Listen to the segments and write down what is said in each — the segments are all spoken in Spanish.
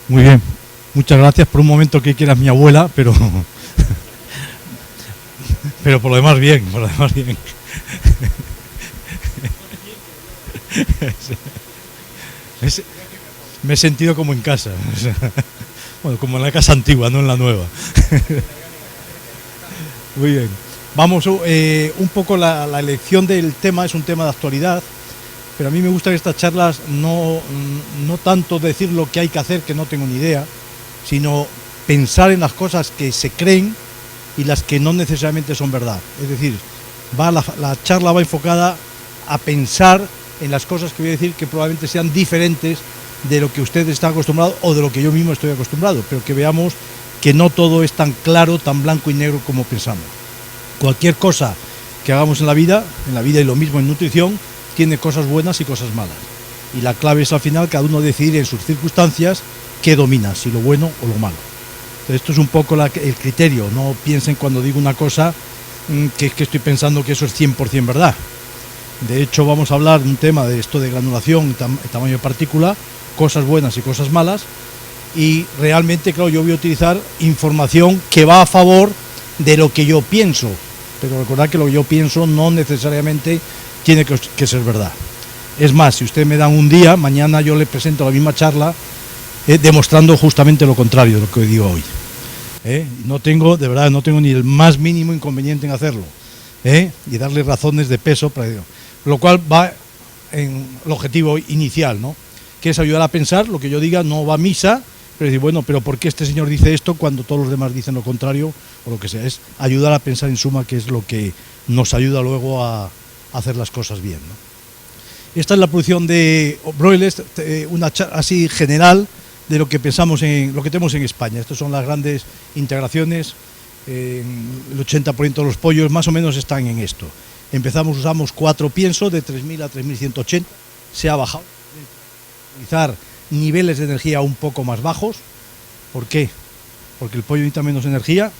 Muy bien, muchas gracias. Por un momento que eras mi abuela, pero pero por lo demás bien, por lo demás bien. Me he sentido como en casa, o sea, bueno, como en la casa antigua, no en la nueva. Muy bien. Vamos, un poco la elección del tema es un tema de actualidad, pero a mí me gusta que estas charlas no tanto decir lo que hay que hacer, que no tengo ni idea, sino pensar en las cosas que se creen y las que no necesariamente son verdad. Es decir, la charla va enfocada a pensar en las cosas que voy a decir que probablemente sean diferentes de lo que usted está acostumbrado o de lo que yo mismo estoy acostumbrado, pero que veamos que no todo es tan claro, tan blanco y negro como pensamos. Cualquier cosa que hagamos en la vida y lo mismo en nutrición, tiene cosas buenas y cosas malas. Y la clave es al final cada uno decidir en sus circunstancias qué domina, si lo bueno o lo malo. Entonces, esto es un poco el criterio. No piensen cuando digo una cosa que estoy pensando que eso es 100% verdad. De hecho, vamos a hablar de un tema de esto de granulación, tamaño de partícula, cosas buenas y cosas malas. Y realmente, claro, yo voy a utilizar información que va a favor de lo que yo pienso. Pero recordad que lo que yo pienso no necesariamente tiene que ser verdad. Es más, si usted me dan un día, mañana yo le presento la misma charla demostrando justamente lo contrario de lo que digo hoy. No tengo, de verdad, no tengo ni el más mínimo inconveniente en hacerlo. Y darle razones de peso para ello. Lo cual va en el objetivo inicial, ¿no? Que es ayudar a pensar, lo que yo diga no va a misa, pero decir, bueno, pero ¿por qué este señor dice esto cuando todos los demás dicen lo contrario? O lo que sea, es ayudar a pensar en suma, que es lo que nos ayuda luego a hacer las cosas bien, ¿no? Esta es la producción de broilers, una charla así general de lo que pensamos lo que tenemos en España. Estas son las grandes integraciones, el 80% de los pollos más o menos están en esto. Usamos 4 piensos de 3000 a 3180, se ha bajado, utilizar niveles de energía un poco más bajos. ¿Por qué? Porque el pollo necesita menos energía,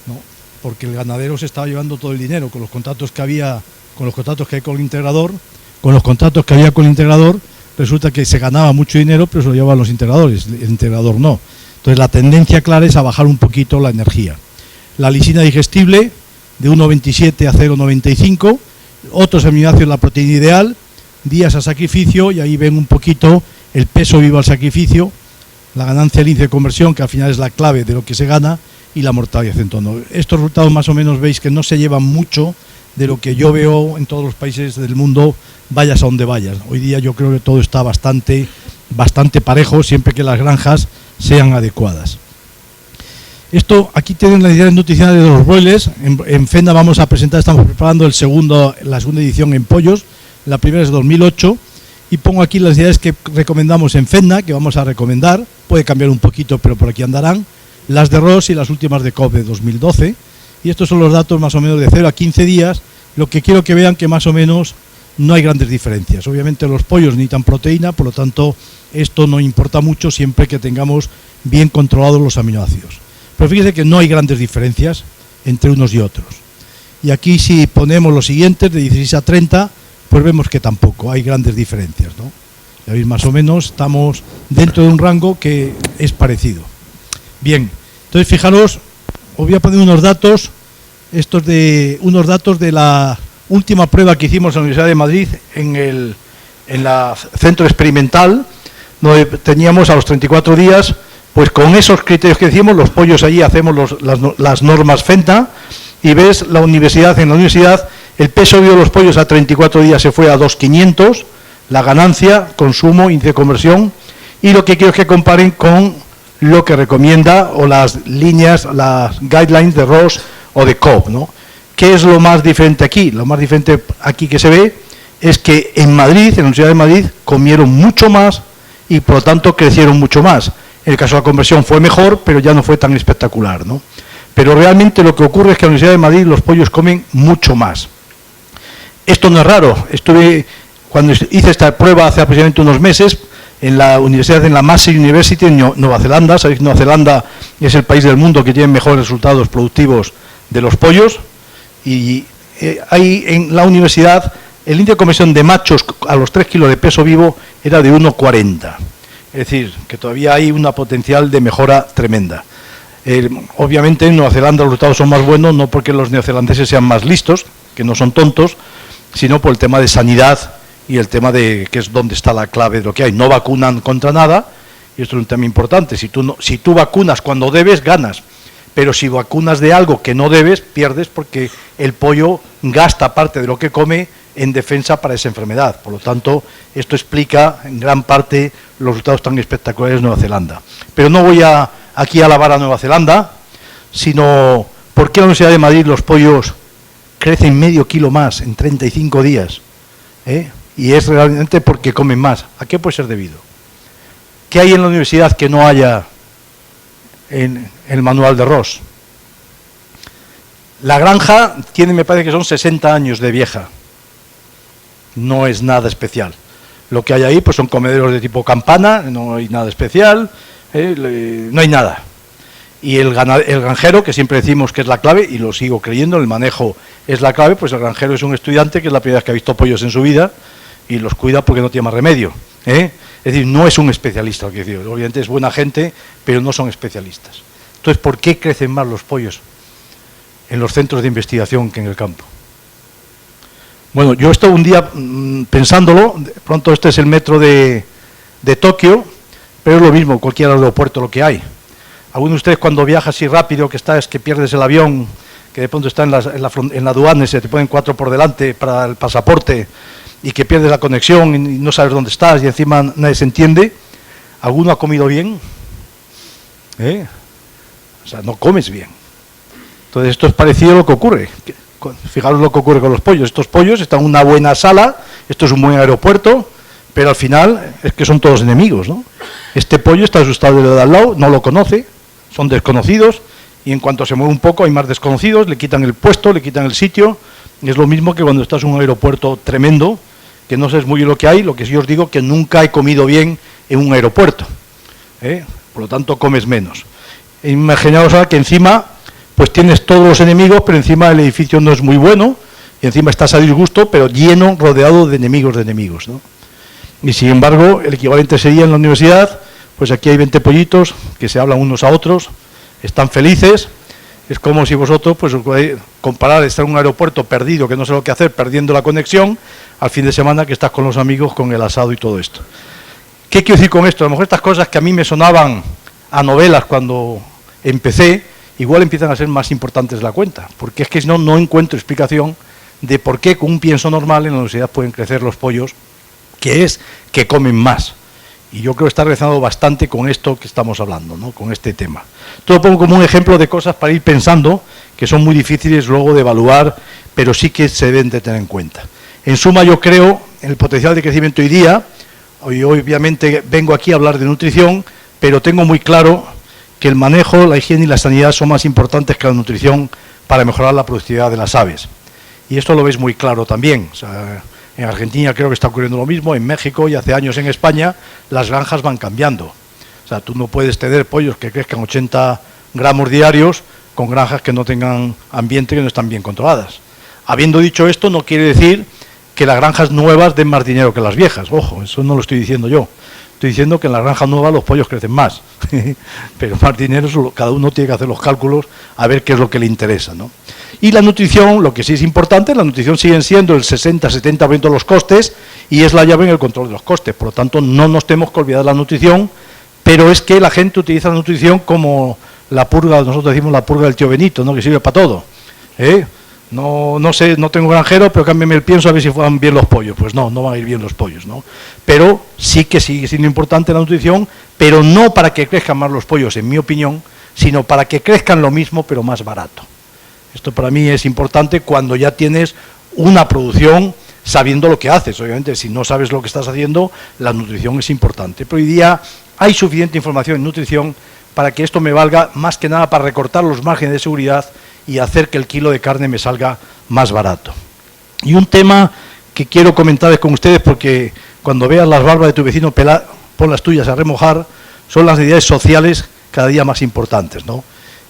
no, porque el ganadero se estaba llevando todo el dinero con los contratos que había, con los contratos que hay con el integrador, resulta que se ganaba mucho dinero, pero se lo llevaban los integradores, el integrador no. Entonces la tendencia clara es a bajar un poquito la energía. La lisina digestible de 1,27 a 0,95, otros aminoácidos la proteína ideal, días a sacrificio, y ahí ven un poquito el peso vivo al sacrificio, la ganancia del índice de conversión, que al final es la clave de lo que se gana, y la mortalidad en torno. Estos resultados más o menos veis que no se llevan mucho de lo que yo veo en todos los países del mundo, vayas a donde vayas. Hoy día yo creo que todo está bastante parejo, siempre que las granjas sean adecuadas. Esto, aquí tienen las ideas nutricionales de los broilers. En FENA vamos a presentar, estamos preparando la segunda edición en pollos. La primera es de 2008. Y pongo aquí las ideas que recomendamos en FENA, que vamos a recomendar. Puede cambiar un poquito, pero por aquí andarán. Las de Ross y las últimas de COP de 2012. Y estos son los datos más o menos de 0 a 15 días. Lo que quiero que vean que más o menos no hay grandes diferencias. Obviamente los pollos necesitan proteína, por lo tanto esto no importa mucho siempre que tengamos bien controlados los aminoácidos. Pero fíjense que no hay grandes diferencias entre unos y otros. Y aquí si ponemos los siguientes, de 16 a 30, pues vemos que tampoco hay grandes diferencias, ¿no? Ya veis, más o menos estamos dentro de un rango que es parecido. Bien, entonces fijaros, os voy a poner unos datos, unos datos de la última prueba que hicimos en la Universidad de Madrid en el centro experimental, donde teníamos a los 34 días, pues con esos criterios que decimos, los pollos allí hacemos las normas FENTA, y ves en la universidad el peso vivo de los pollos a 34 días se fue a 2,500, la ganancia, consumo, índice de conversión, y lo que quiero es que comparen con lo que recomienda, o las líneas, las guidelines de Ross o de COP, ¿no? ¿Qué es lo más diferente aquí? Lo más diferente aquí que se ve es que en Madrid, en la Universidad de Madrid, comieron mucho más y por lo tanto crecieron mucho más. En el caso de la conversión fue mejor, pero ya no fue tan espectacular, ¿no? Pero realmente lo que ocurre es que en la Universidad de Madrid los pollos comen mucho más. Esto no es raro. Cuando hice esta prueba hace aproximadamente unos meses, en la universidad, en la Massey University en Nueva Zelanda. Sabéis que Nueva Zelanda es el país del mundo que tiene mejores resultados productivos de los pollos, y ahí en la universidad el índice de conversión de machos a los 3 kilos de peso vivo era de 1,40. Es decir, que todavía hay una potencial de mejora tremenda. Obviamente en Nueva Zelanda los resultados son más buenos, no porque los neozelandeses sean más listos, que no son tontos, sino por el tema de sanidad y el tema de que es donde está la clave de lo que hay. No vacunan contra nada, y esto es un tema importante. Si tú vacunas cuando debes, ganas. Pero si vacunas de algo que no debes, pierdes, porque el pollo gasta parte de lo que come en defensa para esa enfermedad. Por lo tanto, esto explica en gran parte los resultados tan espectaculares de Nueva Zelanda. Pero no voy aquí a alabar a Nueva Zelanda, sino por qué en la Universidad de Madrid los pollos crecen medio kilo más en 35 días. Y es realmente porque comen más. ¿A qué puede ser debido? ¿Qué hay en la universidad que no haya en el manual de Ross? La granja tiene, me parece que son 60 años de vieja. No es nada especial. Lo que hay ahí pues son comederos de tipo campana, no hay nada especial, no hay nada. Y el granjero, que siempre decimos que es la clave, y lo sigo creyendo, el manejo es la clave, pues el granjero es un estudiante que es la primera vez que ha visto pollos en su vida y los cuida porque no tiene más remedio. Es decir, no es un especialista, lo que decir. Obviamente es buena gente, pero no son especialistas. Entonces, ¿por qué crecen más los pollos en los centros de investigación que en el campo? Bueno, yo estuve un día pensándolo, de pronto este es el metro de Tokio, pero es lo mismo, cualquier aeropuerto lo que hay. Alguno de ustedes cuando viaja así rápido, es que pierdes el avión, que de pronto está en la aduana y se te ponen 4 por delante para el pasaporte, y que pierdes la conexión y no sabes dónde estás y encima nadie se entiende. ¿Alguno ha comido bien? O sea, no comes bien. Entonces esto es parecido a lo que ocurre. Fijaros lo que ocurre con los pollos. Estos pollos están en una buena sala, esto es un buen aeropuerto, pero al final es que son todos enemigos, ¿no? Este pollo está asustado de lo de al lado, no lo conoce, son desconocidos, y en cuanto se mueve un poco hay más desconocidos, le quitan el puesto, le quitan el sitio. Es lo mismo que cuando estás en un aeropuerto tremendo, que no sabes muy bien lo que hay. Lo que sí os digo que nunca he comido bien en un aeropuerto, por lo tanto comes menos. Imaginaos ahora que encima pues tienes todos los enemigos, pero encima el edificio no es muy bueno, y encima estás a disgusto, pero lleno, rodeado de enemigos, ¿no? Y sin embargo, el equivalente sería en la universidad, pues aquí hay 20 pollitos que se hablan unos a otros, están felices. Es como si vosotros, pues comparar estar en un aeropuerto perdido, que no sé lo que hacer, perdiendo la conexión, al fin de semana que estás con los amigos, con el asado y todo esto. ¿Qué quiero decir con esto? A lo mejor estas cosas que a mí me sonaban a novelas cuando empecé, igual empiezan a ser más importantes de la cuenta, porque es que si no, no encuentro explicación de por qué con un pienso normal en la universidad pueden crecer los pollos, que es que comen más. Y yo creo que está relacionado bastante con esto que estamos hablando, ¿no? Con este tema. Todo lo pongo como un ejemplo de cosas para ir pensando, que son muy difíciles luego de evaluar, pero sí que se deben de tener en cuenta. En suma, yo creo en el potencial de crecimiento hoy día. Hoy obviamente vengo aquí a hablar de nutrición, pero tengo muy claro que el manejo, la higiene y la sanidad son más importantes que la nutrición para mejorar la productividad de las aves. Y esto lo veis muy claro también. O sea, en Argentina creo que está ocurriendo lo mismo, en México y hace años en España las granjas van cambiando. O sea, tú no puedes tener pollos que crezcan 80 gramos diarios con granjas que no tengan ambiente, que no están bien controladas. Habiendo dicho esto, no quiere decir que las granjas nuevas den más dinero que las viejas. Ojo, eso no lo estoy diciendo yo. Estoy diciendo que en las granjas nuevas los pollos crecen más, pero más dinero, cada uno tiene que hacer los cálculos a ver qué es lo que le interesa, ¿no? Y la nutrición, lo que sí es importante, la nutrición siguen siendo el 60-70% de los costes y es la llave en el control de los costes. Por lo tanto, no nos tenemos que olvidar de la nutrición, pero es que la gente utiliza la nutrición como la purga, nosotros decimos la purga del tío Benito, ¿no? Que sirve para todo. No sé, no tengo granjero, pero cámbiame el pienso a ver si van bien los pollos. Pues no van a ir bien los pollos, ¿no? Pero sí que sigue siendo importante la nutrición, pero no para que crezcan más los pollos, en mi opinión, sino para que crezcan lo mismo, pero más barato. Esto para mí es importante cuando ya tienes una producción sabiendo lo que haces. Obviamente, si no sabes lo que estás haciendo, la nutrición es importante. Pero hoy día hay suficiente información en nutrición para que esto me valga más que nada para recortar los márgenes de seguridad y hacer que el kilo de carne me salga más barato. Y un tema que quiero comentar con ustedes, porque cuando veas las barbas de tu vecino pelar, pon las tuyas a remojar, son las necesidades sociales cada día más importantes, ¿no?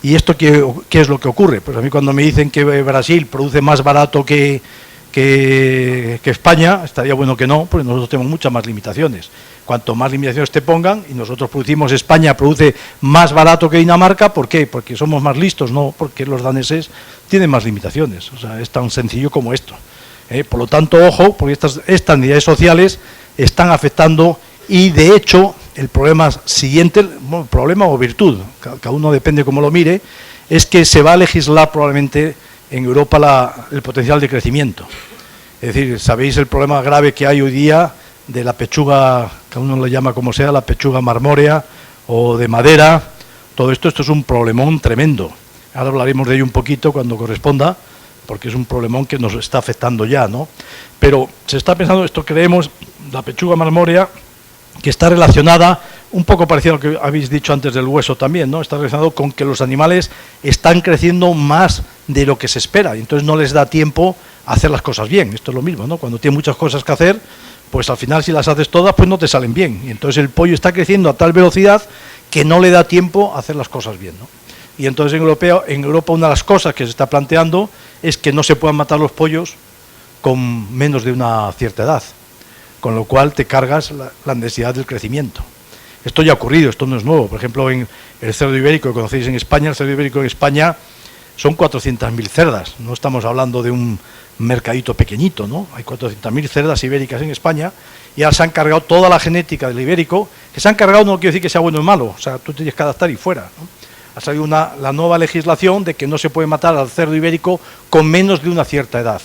¿Y esto qué es lo que ocurre? Pues a mí cuando me dicen que Brasil produce más barato que que España, estaría bueno que no, porque nosotros tenemos muchas más limitaciones. Cuanto más limitaciones te pongan, y nosotros producimos, España produce más barato que Dinamarca, ¿por qué? Porque somos más listos, no porque los daneses tienen más limitaciones. O sea, es tan sencillo como esto. Por lo tanto, ojo, porque estas unidades sociales están afectando, y de hecho, el problema siguiente, bueno, problema o virtud, cada uno depende cómo lo mire, es que se va a legislar probablemente en Europa el potencial de crecimiento. Es decir, sabéis el problema grave que hay hoy día de la pechuga, cada uno le llama como sea, la pechuga marmórea o de madera. Todo esto es un problemón tremendo. Ahora hablaremos de ello un poquito cuando corresponda, porque es un problemón que nos está afectando ya, ¿no? Pero se está pensando, esto creemos, la pechuga marmórea, que está relacionada, un poco parecido a lo que habéis dicho antes del hueso también, ¿no? Está relacionado con que los animales están creciendo más de lo que se espera, y entonces no les da tiempo a hacer las cosas bien. Esto es lo mismo, ¿no? Cuando tienes muchas cosas que hacer, pues al final si las haces todas, pues no te salen bien. Y entonces el pollo está creciendo a tal velocidad que no le da tiempo a hacer las cosas bien, ¿no? Y entonces en Europa una de las cosas que se está planteando es que no se puedan matar los pollos con menos de una cierta edad, con lo cual te cargas la necesidad del crecimiento. Esto ya ha ocurrido, esto no es nuevo. Por ejemplo, en el cerdo ibérico que conocéis en España, el cerdo ibérico en España son 400.000 cerdas. No estamos hablando de un mercadito pequeñito, ¿no? Hay 400.000 cerdas ibéricas en España y ahora se han cargado toda la genética del ibérico. Que se han cargado no quiere decir que sea bueno o malo, o sea, tú tienes que adaptar y fuera, ¿no? Ha salido la nueva legislación de que no se puede matar al cerdo ibérico con menos de una cierta edad.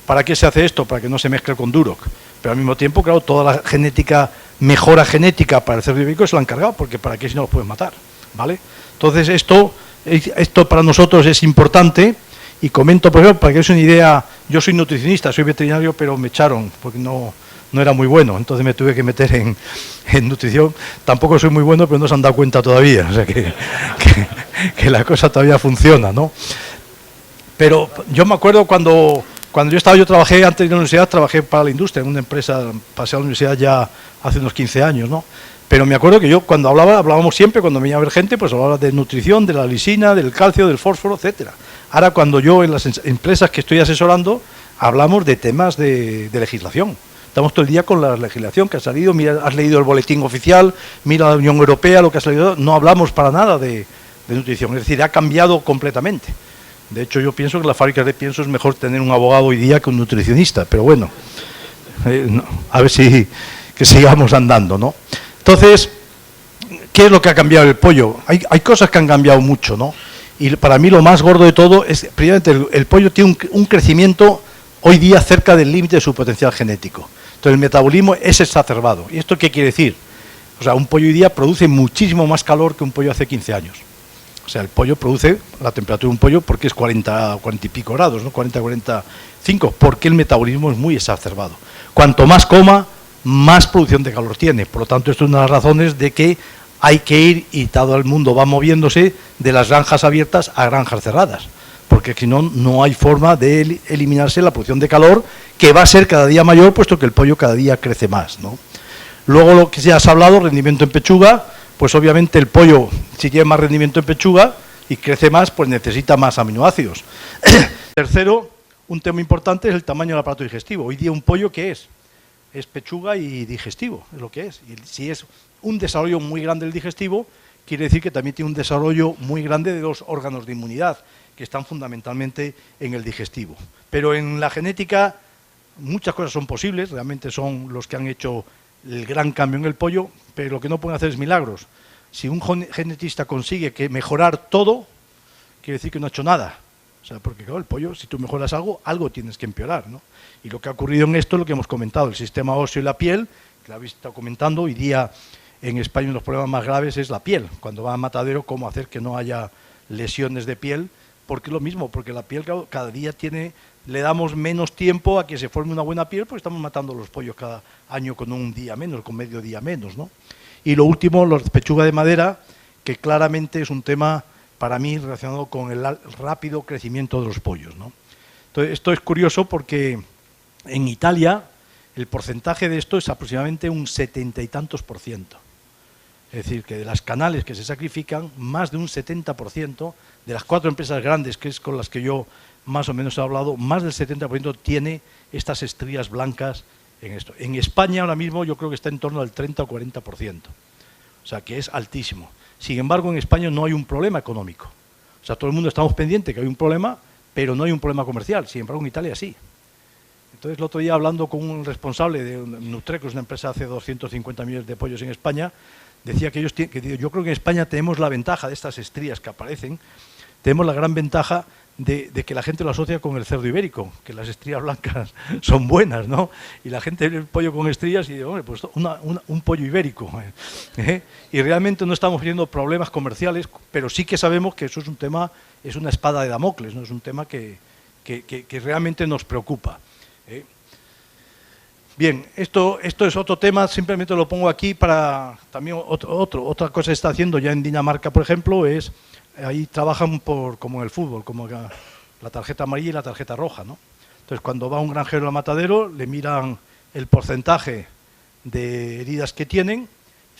¿Para qué se hace esto? Para que no se mezcle con Duroc. Pero al mismo tiempo, claro, toda la genética, mejora genética para el cerdo ibérico se lo han cargado, porque ¿para qué si no lo pueden matar? ¿Vale? Entonces esto para nosotros es importante, y comento, por ejemplo, para que os una idea, yo soy nutricionista, soy veterinario, pero me echaron, porque no era muy bueno, entonces me tuve que meter en nutrición. Tampoco soy muy bueno, pero no se han dado cuenta todavía, o sea que la cosa todavía funciona, ¿no? Pero yo me acuerdo cuando yo trabajé antes de la universidad, trabajé para la industria, en una empresa, pasé a la universidad ya hace unos 15 años, ¿no? Pero me acuerdo que yo cuando hablábamos siempre, cuando venía a ver gente, pues hablaba de nutrición, de la lisina, del calcio, del fósforo, etcétera. Ahora cuando yo en las empresas que estoy asesorando, hablamos de temas de legislación. Estamos todo el día con la legislación que ha salido, mira, has leído el boletín oficial, mira la Unión Europea, lo que ha salido, no hablamos para nada de nutrición, es decir, ha cambiado completamente. De hecho, yo pienso que en las fábricas de pienso es mejor tener un abogado hoy día que un nutricionista, pero bueno, a ver que sigamos andando, ¿no? Entonces, ¿qué es lo que ha cambiado el pollo? Hay cosas que han cambiado mucho, ¿no? Y para mí lo más gordo de todo es, primeramente, el pollo tiene un crecimiento hoy día cerca del límite de su potencial genético. Entonces, el metabolismo es exacerbado. ¿Y esto qué quiere decir? O sea, un pollo hoy día produce muchísimo más calor que un pollo hace 15 años. O sea, el pollo produce la temperatura de un pollo porque es 40 y pico grados, ¿no? 40, 45, porque el metabolismo es muy exacerbado. Cuanto más coma, más producción de calor tiene. Por lo tanto, esto es una de las razones de que hay que ir, y todo el mundo va moviéndose de las granjas abiertas a granjas cerradas, porque si no, no hay forma de eliminarse la producción de calor, que va a ser cada día mayor, puesto que el pollo cada día crece más, ¿no? Luego, lo que ya has hablado, rendimiento en pechuga, pues obviamente el pollo, si tiene más rendimiento en pechuga y crece más, pues necesita más aminoácidos. Tercero, un tema importante es el tamaño del aparato digestivo. Hoy día un pollo, ¿qué es? Es pechuga y digestivo, es lo que es. Y si es un desarrollo muy grande del digestivo, quiere decir que también tiene un desarrollo muy grande de los órganos de inmunidad, que están fundamentalmente en el digestivo. Pero en la genética muchas cosas son posibles, realmente son los que han hecho el gran cambio en el pollo, pero lo que no pueden hacer es milagros. Si un genetista consigue mejorar todo, quiere decir que no ha hecho nada. O sea, porque claro, el pollo, si tú mejoras algo, algo tienes que empeorar, ¿no? Y lo que ha ocurrido en esto es lo que hemos comentado, el sistema óseo y la piel, que lo habéis estado comentando, hoy día en España los problemas más graves es la piel. Cuando va a matadero, cómo hacer que no haya lesiones de piel, porque es lo mismo, porque la piel cada día le damos menos tiempo a que se forme una buena piel, porque estamos matando los pollos cada año con un día menos, con medio día menos, ¿no? Y lo último, la pechuga de madera, que claramente es un tema para mí relacionado con el rápido crecimiento de los pollos, ¿no? Entonces, esto es curioso porque en Italia el porcentaje de esto es aproximadamente un 70 y tantos %. Es decir, que de las canales que se sacrifican, más de un 70% de las 4 empresas grandes, que es con las que yo más o menos he hablado, más del 70% tiene estas estrías blancas en esto. En España ahora mismo yo creo que está en torno al 30 o 40%, o sea que es altísimo. Sin embargo, en España no hay un problema económico. O sea, todo el mundo estamos pendientes que hay un problema, pero no hay un problema comercial. Sin embargo, en Italia sí. Entonces, el otro día, hablando con un responsable de Nutreco, es una empresa que hace 250 millones de pollos en España, decía que yo creo que en España tenemos la ventaja de estas estrías que aparecen, tenemos la gran ventaja de que la gente lo asocia con el cerdo ibérico, que las estrías blancas son buenas, ¿no? Y la gente ve el pollo con estrías y dice, hombre, pues un pollo ibérico. Y realmente no estamos teniendo problemas comerciales, pero sí que sabemos que eso es un tema, es una espada de Damocles, ¿no? Es un tema que realmente nos preocupa. Bien, esto es otro tema, simplemente lo pongo aquí para también otra cosa que está haciendo ya en Dinamarca, por ejemplo, es ahí trabajan como en el fútbol, como la tarjeta amarilla y la tarjeta roja, ¿no? Entonces, cuando va un granjero al matadero, le miran el porcentaje de heridas que tienen.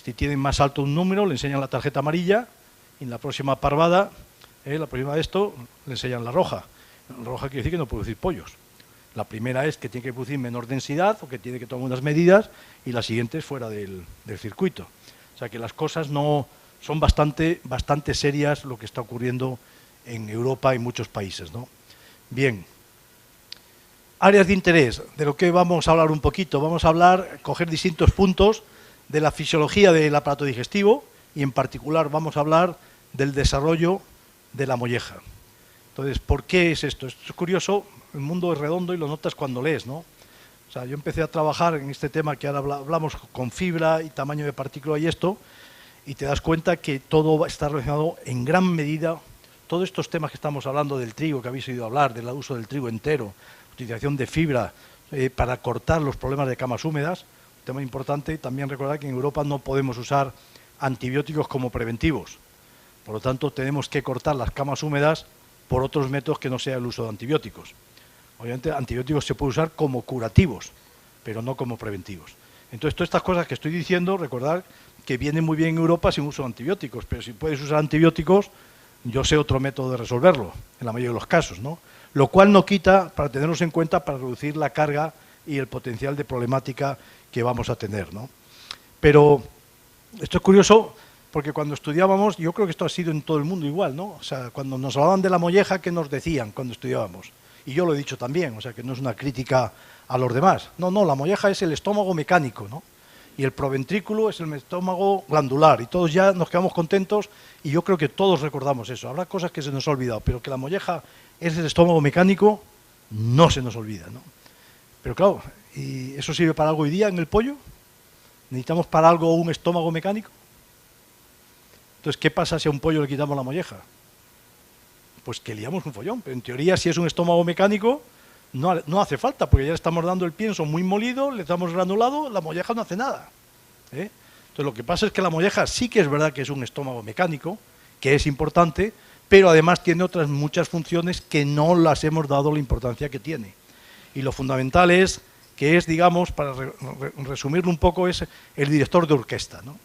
Si tienen más alto un número, le enseñan la tarjeta amarilla, y en la próxima parvada, la próxima de esto, le enseñan la roja. La roja quiere decir que no puede producir pollos. La primera es que tiene que producir menor densidad o que tiene que tomar unas medidas, y la siguiente es fuera del circuito. O sea que las cosas no son bastante serias lo que está ocurriendo en Europa y muchos países, ¿no? Bien, áreas de interés, de lo que vamos a hablar un poquito. Vamos a coger distintos puntos de la fisiología del aparato digestivo, y en particular vamos a hablar del desarrollo de la molleja. Entonces, ¿por qué es esto? Esto es curioso, el mundo es redondo y lo notas cuando lees, ¿no? O sea, yo empecé a trabajar en este tema que ahora hablamos con fibra y tamaño de partícula y esto, y te das cuenta que todo está relacionado en gran medida, todos estos temas que estamos hablando del trigo, que habéis oído hablar, del uso del trigo entero, utilización de fibra para cortar los problemas de camas húmedas, un tema importante. También recordar que en Europa no podemos usar antibióticos como preventivos, por lo tanto tenemos que cortar las camas húmedas por otros métodos que no sea el uso de antibióticos. Obviamente antibióticos se puede usar como curativos, pero no como preventivos. Entonces, todas estas cosas que estoy diciendo, recordad que vienen muy bien en Europa sin uso de antibióticos, pero si puedes usar antibióticos, yo sé otro método de resolverlo, en la mayoría de los casos, ¿no? Lo cual no quita, para tenerlos en cuenta, para reducir la carga y el potencial de problemática que vamos a tener, ¿no? Pero esto es curioso, porque cuando estudiábamos, yo creo que esto ha sido en todo el mundo igual, ¿no? O sea, cuando nos hablaban de la molleja, ¿qué nos decían cuando estudiábamos? Y yo lo he dicho también, o sea, que no es una crítica a los demás. No, la molleja es el estómago mecánico, ¿no? Y el proventrículo es el estómago glandular, y todos ya nos quedamos contentos, y yo creo que todos recordamos eso. Habrá cosas que se nos ha olvidado, pero que la molleja es el estómago mecánico, no se nos olvida, ¿no? Pero claro, ¿y eso sirve para algo hoy día en el pollo? ¿Necesitamos para algo un estómago mecánico? Entonces, ¿qué pasa si a un pollo le quitamos la molleja? Pues que liamos un follón, pero en teoría si es un estómago mecánico no hace falta, porque ya le estamos dando el pienso muy molido, le damos granulado, la molleja no hace nada. Entonces lo que pasa es que la molleja sí que es verdad que es un estómago mecánico, que es importante, pero además tiene otras muchas funciones que no las hemos dado la importancia que tiene. Y lo fundamental es que es, digamos, para resumirlo un poco, es el director de orquesta, ¿no?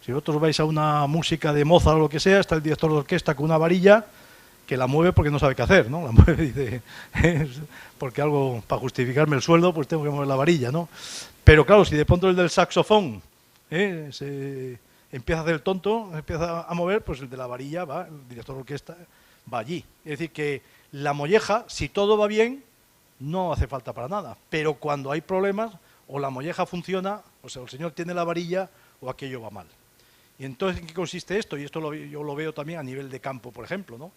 Si vosotros vais a una música de Mozart o lo que sea, está el director de orquesta con una varilla que la mueve porque no sabe qué hacer, ¿no? La mueve y dice, porque algo, para justificarme el sueldo, pues tengo que mover la varilla, ¿no? Pero claro, si de pronto el del saxofón se empieza a hacer el tonto, empieza a mover, pues el de la varilla va, el director de orquesta va allí. Es decir, que la molleja, si todo va bien, no hace falta para nada. Pero cuando hay problemas, o la molleja funciona, o sea, el señor tiene la varilla, o aquello va mal. Y entonces, ¿en qué consiste esto? Y esto yo lo veo también a nivel de campo, por ejemplo, ¿no?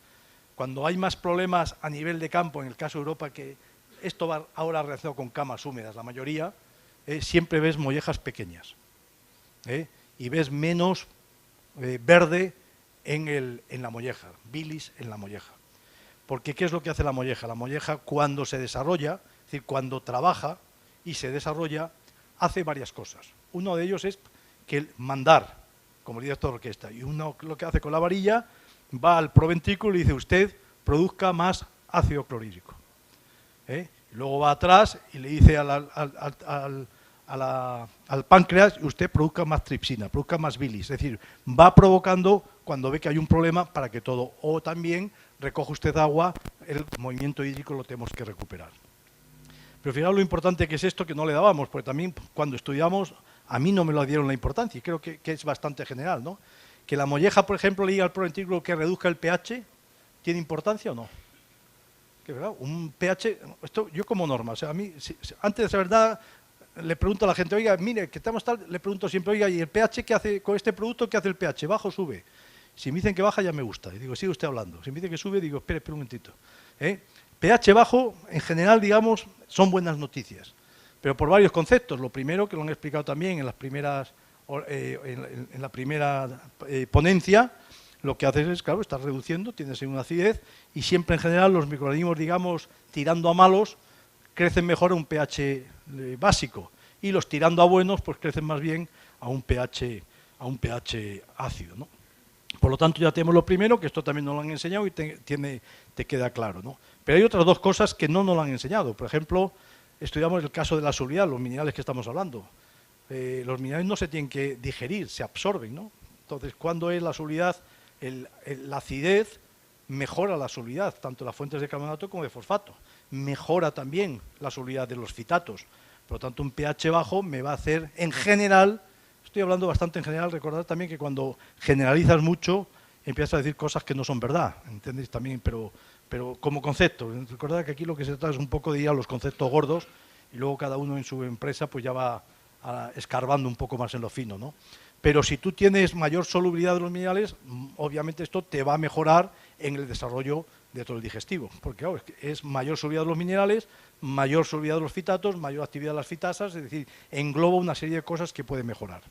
Cuando hay más problemas a nivel de campo, en el caso de Europa, que esto va ahora relacionado con camas húmedas, la mayoría, siempre ves mollejas pequeñas. Y ves menos verde en la molleja, bilis en la molleja. Porque ¿qué es lo que hace la molleja? La molleja, cuando se desarrolla, es decir, cuando trabaja y se desarrolla, hace varias cosas. Uno de ellos es que mandar, como director de orquesta, y uno lo que hace con la varilla, va al proventrículo y dice, usted produzca más ácido clorhídrico. Luego va atrás y le dice al al páncreas y usted produzca más tripsina, produzca más bilis. Es decir, va provocando cuando ve que hay un problema para que todo, o también recoge usted agua, el movimiento hídrico lo tenemos que recuperar. Pero fijaos lo importante que es esto, que no le dábamos, porque también cuando estudiamos a mí no me lo dieron la importancia y creo que es bastante general, ¿no? Que la molleja, por ejemplo, le diga al proventículo que reduzca el pH, ¿tiene importancia o no? Que verdad, un pH, esto yo como norma, o sea, a mí, antes de verdad, le pregunto a la gente, oiga, mire, que estamos tal, le pregunto siempre, oiga, ¿y el pH qué hace con este producto? ¿Qué hace el pH? ¿Baja o sube? Si me dicen que baja, ya me gusta. Y digo, sigue usted hablando. Si me dicen que sube, digo, espere un momentito. pH bajo, en general, digamos, son buenas noticias, pero por varios conceptos. Lo primero, que lo han explicado también en las primeras, en la primera ponencia, lo que haces es, claro, estás reduciendo, tienes una acidez, y siempre en general los microorganismos, digamos, tirando a malos, crecen mejor a un pH básico, y los tirando a buenos, pues crecen más bien a un pH ácido, ¿no? Por lo tanto, ya tenemos lo primero, que esto también nos lo han enseñado y te queda claro, ¿no? Pero hay otras dos cosas que no nos lo han enseñado. Por ejemplo, estudiamos el caso de la solubilidad, los minerales que estamos hablando. Los minerales no se tienen que digerir, se absorben, ¿no? Entonces, cuando es la solubilidad, la acidez mejora la solubilidad, tanto las fuentes de carbonato como de fosfato. Mejora también la solubilidad de los fitatos. Por lo tanto, un pH bajo me va a hacer, en general, estoy hablando bastante en general, recordad también que cuando generalizas mucho, empiezas a decir cosas que no son verdad, ¿entendéis? También, pero como concepto. Recordad que aquí lo que se trata es un poco de ir a los conceptos gordos y luego cada uno en su empresa pues ya va escarbando un poco más en lo fino, ¿no? Pero si tú tienes mayor solubilidad de los minerales, obviamente esto te va a mejorar en el desarrollo de todo el digestivo, porque claro, es mayor solubilidad de los minerales, mayor solubilidad de los fitatos, mayor actividad de las fitasas, es decir, engloba una serie de cosas que puede mejorar.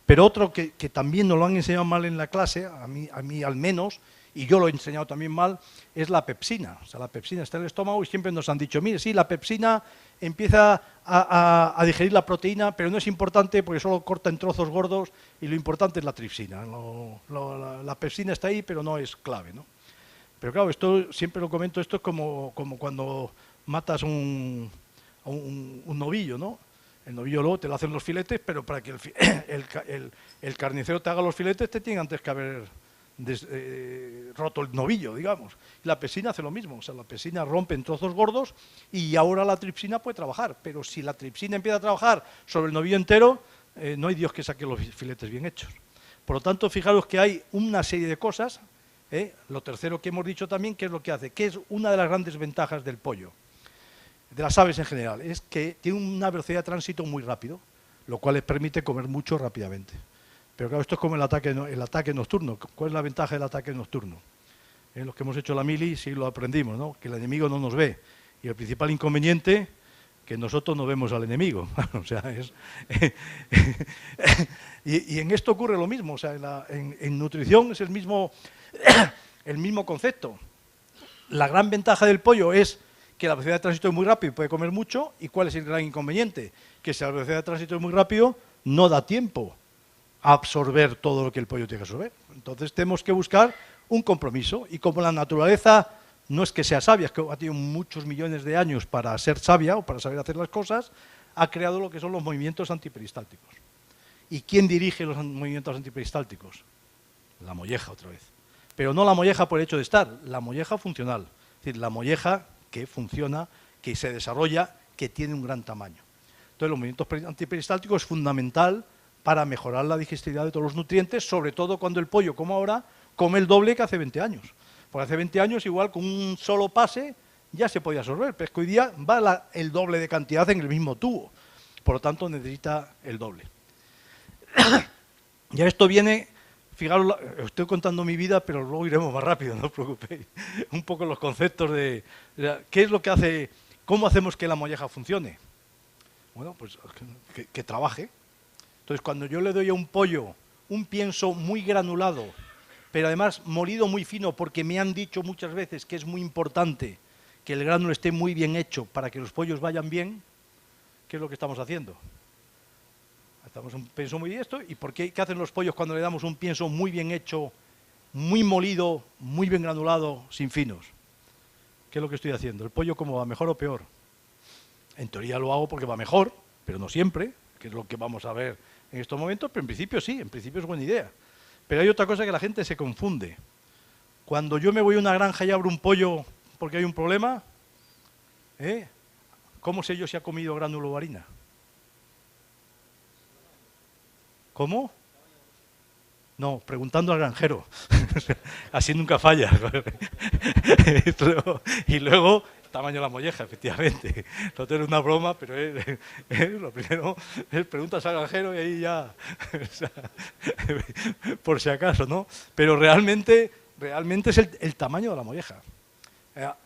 Pero otro que también nos lo han enseñado mal en la clase, a mí al menos, y yo lo he enseñado también mal, es la pepsina. O sea, la pepsina está en el estómago y siempre nos han dicho, mire, sí, la pepsina empieza a digerir la proteína, pero no es importante porque solo corta en trozos gordos y lo importante es la tripsina. La pepsina está ahí, pero no es clave, ¿no? Pero claro, esto siempre lo comento, esto es como cuando matas un novillo, ¿no? El novillo luego te lo hacen los filetes, pero para que el carnicero te haga los filetes te tiene antes que haber roto el novillo, digamos. La pepsina hace lo mismo, o sea, la pepsina rompe en trozos gordos y ahora la tripsina puede trabajar, pero si la tripsina empieza a trabajar sobre el novillo entero, no hay Dios que saque los filetes bien hechos. Por lo tanto, fijaros que hay una serie de cosas, lo tercero que hemos dicho también, ¿qué es lo que hace? Que es una de las grandes ventajas del pollo, de las aves en general, es que tiene una velocidad de tránsito muy rápido, lo cual les permite comer mucho rápidamente. Pero claro, esto es como el ataque nocturno. ¿Cuál es la ventaja del ataque nocturno? Los que hemos hecho la mili sí lo aprendimos, ¿no? Que el enemigo no nos ve. Y el principal inconveniente, que nosotros no vemos al enemigo. O sea, y en esto ocurre lo mismo. O sea, en nutrición es el mismo concepto. La gran ventaja del pollo es que la velocidad de tránsito es muy rápido y puede comer mucho. ¿Y cuál es el gran inconveniente? Que si la velocidad de tránsito es muy rápido, no da tiempo a absorber todo lo que el pollo tiene que absorber. Entonces tenemos que buscar un compromiso. Y como la naturaleza no es que sea sabia, es que ha tenido muchos millones de años para ser sabia o para saber hacer las cosas, ha creado lo que son los movimientos antiperistálticos. ¿Y quién dirige los movimientos antiperistálticos? La molleja, otra vez. Pero no la molleja por el hecho de estar, la molleja funcional. Es decir, la molleja que funciona, que se desarrolla, que tiene un gran tamaño. Entonces, los movimientos antiperistálticos es fundamental para mejorar la digestibilidad de todos los nutrientes, sobre todo cuando el pollo, como ahora, come el doble que hace 20 años. Porque hace 20 años, igual, con un solo pase, ya se podía absorber, pero es que hoy día va el doble de cantidad en el mismo tubo. Por lo tanto, necesita el doble. Y a esto viene, fijaros, estoy contando mi vida, pero luego iremos más rápido, no os preocupéis. Un poco los conceptos de qué es lo que hace, cómo hacemos que la molleja funcione. Bueno, pues que trabaje. Entonces, cuando yo le doy a un pollo un pienso muy granulado, pero además molido muy fino, porque me han dicho muchas veces que es muy importante que el gránulo esté muy bien hecho para que los pollos vayan bien, ¿qué es lo que estamos haciendo? Hacemos un pienso muy esto, ¿y por qué hacen los pollos cuando le damos un pienso muy bien hecho, muy molido, muy bien granulado, sin finos? ¿Qué es lo que estoy haciendo? ¿El pollo cómo va, mejor o peor? En teoría lo hago porque va mejor, pero no siempre. que es lo que vamos a ver en estos momentos, pero en principio sí, en principio es buena idea. Pero hay otra cosa que la gente se confunde. Cuando yo me voy a una granja y abro un pollo porque hay un problema, ¿cómo sé yo si ha comido gránulo o harina? ¿Cómo? No, preguntando al granjero. Así nunca falla. Y luego, tamaño de la molleja, efectivamente. No tener una broma, pero lo primero es preguntas al granjero y ahí ya, o sea, por si acaso, ¿no? Pero realmente es el tamaño de la molleja.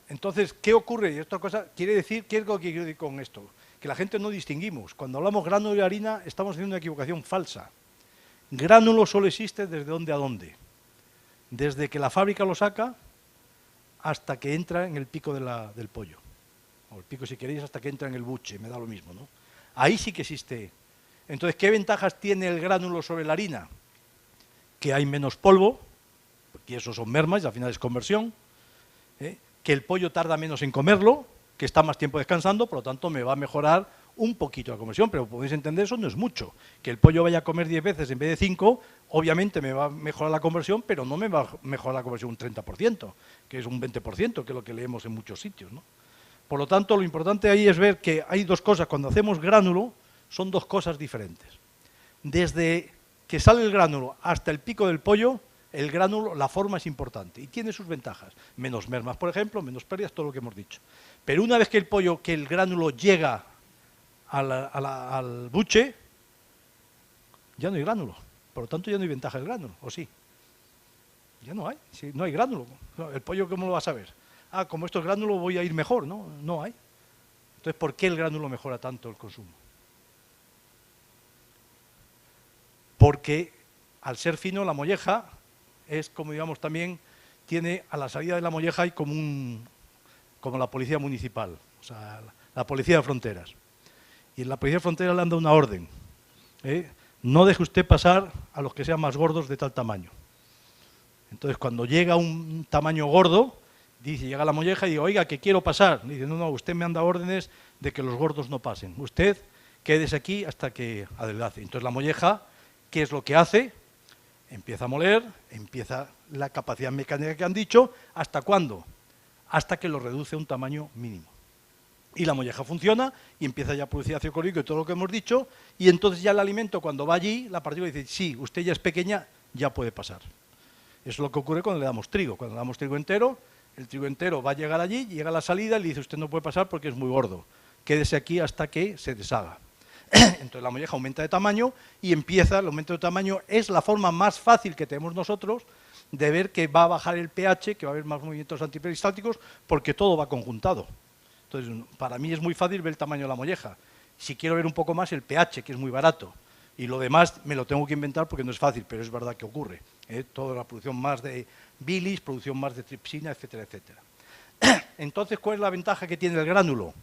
Entonces, ¿qué ocurre? Y esta cosa quiere decir, ¿qué es lo que quiero decir con esto? Que la gente no distinguimos. Cuando hablamos gránulo y harina, estamos haciendo una equivocación falsa. Gránulo solo existe desde dónde a dónde. Desde que la fábrica lo saca hasta que entra en el pico del pollo. O el pico, si queréis, hasta que entra en el buche, me da lo mismo, ¿no? Ahí sí que existe. Entonces, ¿qué ventajas tiene el gránulo sobre la harina? Que hay menos polvo, porque eso son mermas y al final es conversión, que el pollo tarda menos en comerlo, que está más tiempo descansando, por lo tanto me va a mejorar un poquito la conversión, pero podéis entender, eso no es mucho. Que el pollo vaya a comer 10 veces en vez de 5, obviamente me va a mejorar la conversión, pero no me va a mejorar la conversión un 30%, que es un 20%, que es lo que leemos en muchos sitios, ¿no? Por lo tanto, lo importante ahí es ver que hay dos cosas. Cuando hacemos gránulo, son dos cosas diferentes. Desde que sale el gránulo hasta el pico del pollo, el gránulo, la forma es importante y tiene sus ventajas. Menos mermas, por ejemplo, menos pérdidas, todo lo que hemos dicho. Pero una vez que el gránulo llega al buche, ya no hay gránulo. Por lo tanto, ya no hay ventaja del gránulo, ¿o sí? Ya no hay. Si no hay gránulo, el pollo, ¿cómo lo vas a ver? Ah, como esto es gránulo, voy a ir mejor, ¿no? No hay. Entonces, ¿por qué el gránulo mejora tanto el consumo? Porque al ser fino, la molleja es, como digamos, también tiene a la salida de la molleja hay como la policía municipal, o sea, la policía de fronteras. Y en la policía de fronteras le han dado una orden. No deje usted pasar a los que sean más gordos de tal tamaño. Entonces, cuando llega un tamaño gordo, llega la molleja y dice, oiga, que quiero pasar. Dice, no, usted me han dado órdenes de que los gordos no pasen. Usted quédese aquí hasta que adelgace. Entonces, la molleja, ¿qué es lo que hace? Empieza a moler, empieza la capacidad mecánica que han dicho. ¿Hasta cuándo? Hasta que lo reduce a un tamaño mínimo. Y la molleja funciona y empieza ya a producir ácido clorhídrico y todo lo que hemos dicho, y entonces ya el alimento, cuando va allí, la partícula dice, sí, usted ya es pequeña, ya puede pasar. Eso es lo que ocurre cuando le damos trigo. Cuando le damos trigo entero, el trigo entero va a llegar allí, llega a la salida y le dice, usted no puede pasar porque es muy gordo. Quédese aquí hasta que se deshaga. Entonces la molleja aumenta de tamaño y empieza, el aumento de tamaño es la forma más fácil que tenemos nosotros de ver que va a bajar el pH, que va a haber más movimientos antiperistálticos, porque todo va conjuntado. Entonces, para mí es muy fácil ver el tamaño de la molleja. Si quiero ver un poco más, el pH, que es muy barato. Y lo demás me lo tengo que inventar porque no es fácil, pero es verdad que ocurre. Toda la producción más de bilis, producción más de tripsina, etcétera, etcétera. Entonces, ¿cuál es la ventaja que tiene el gránulo?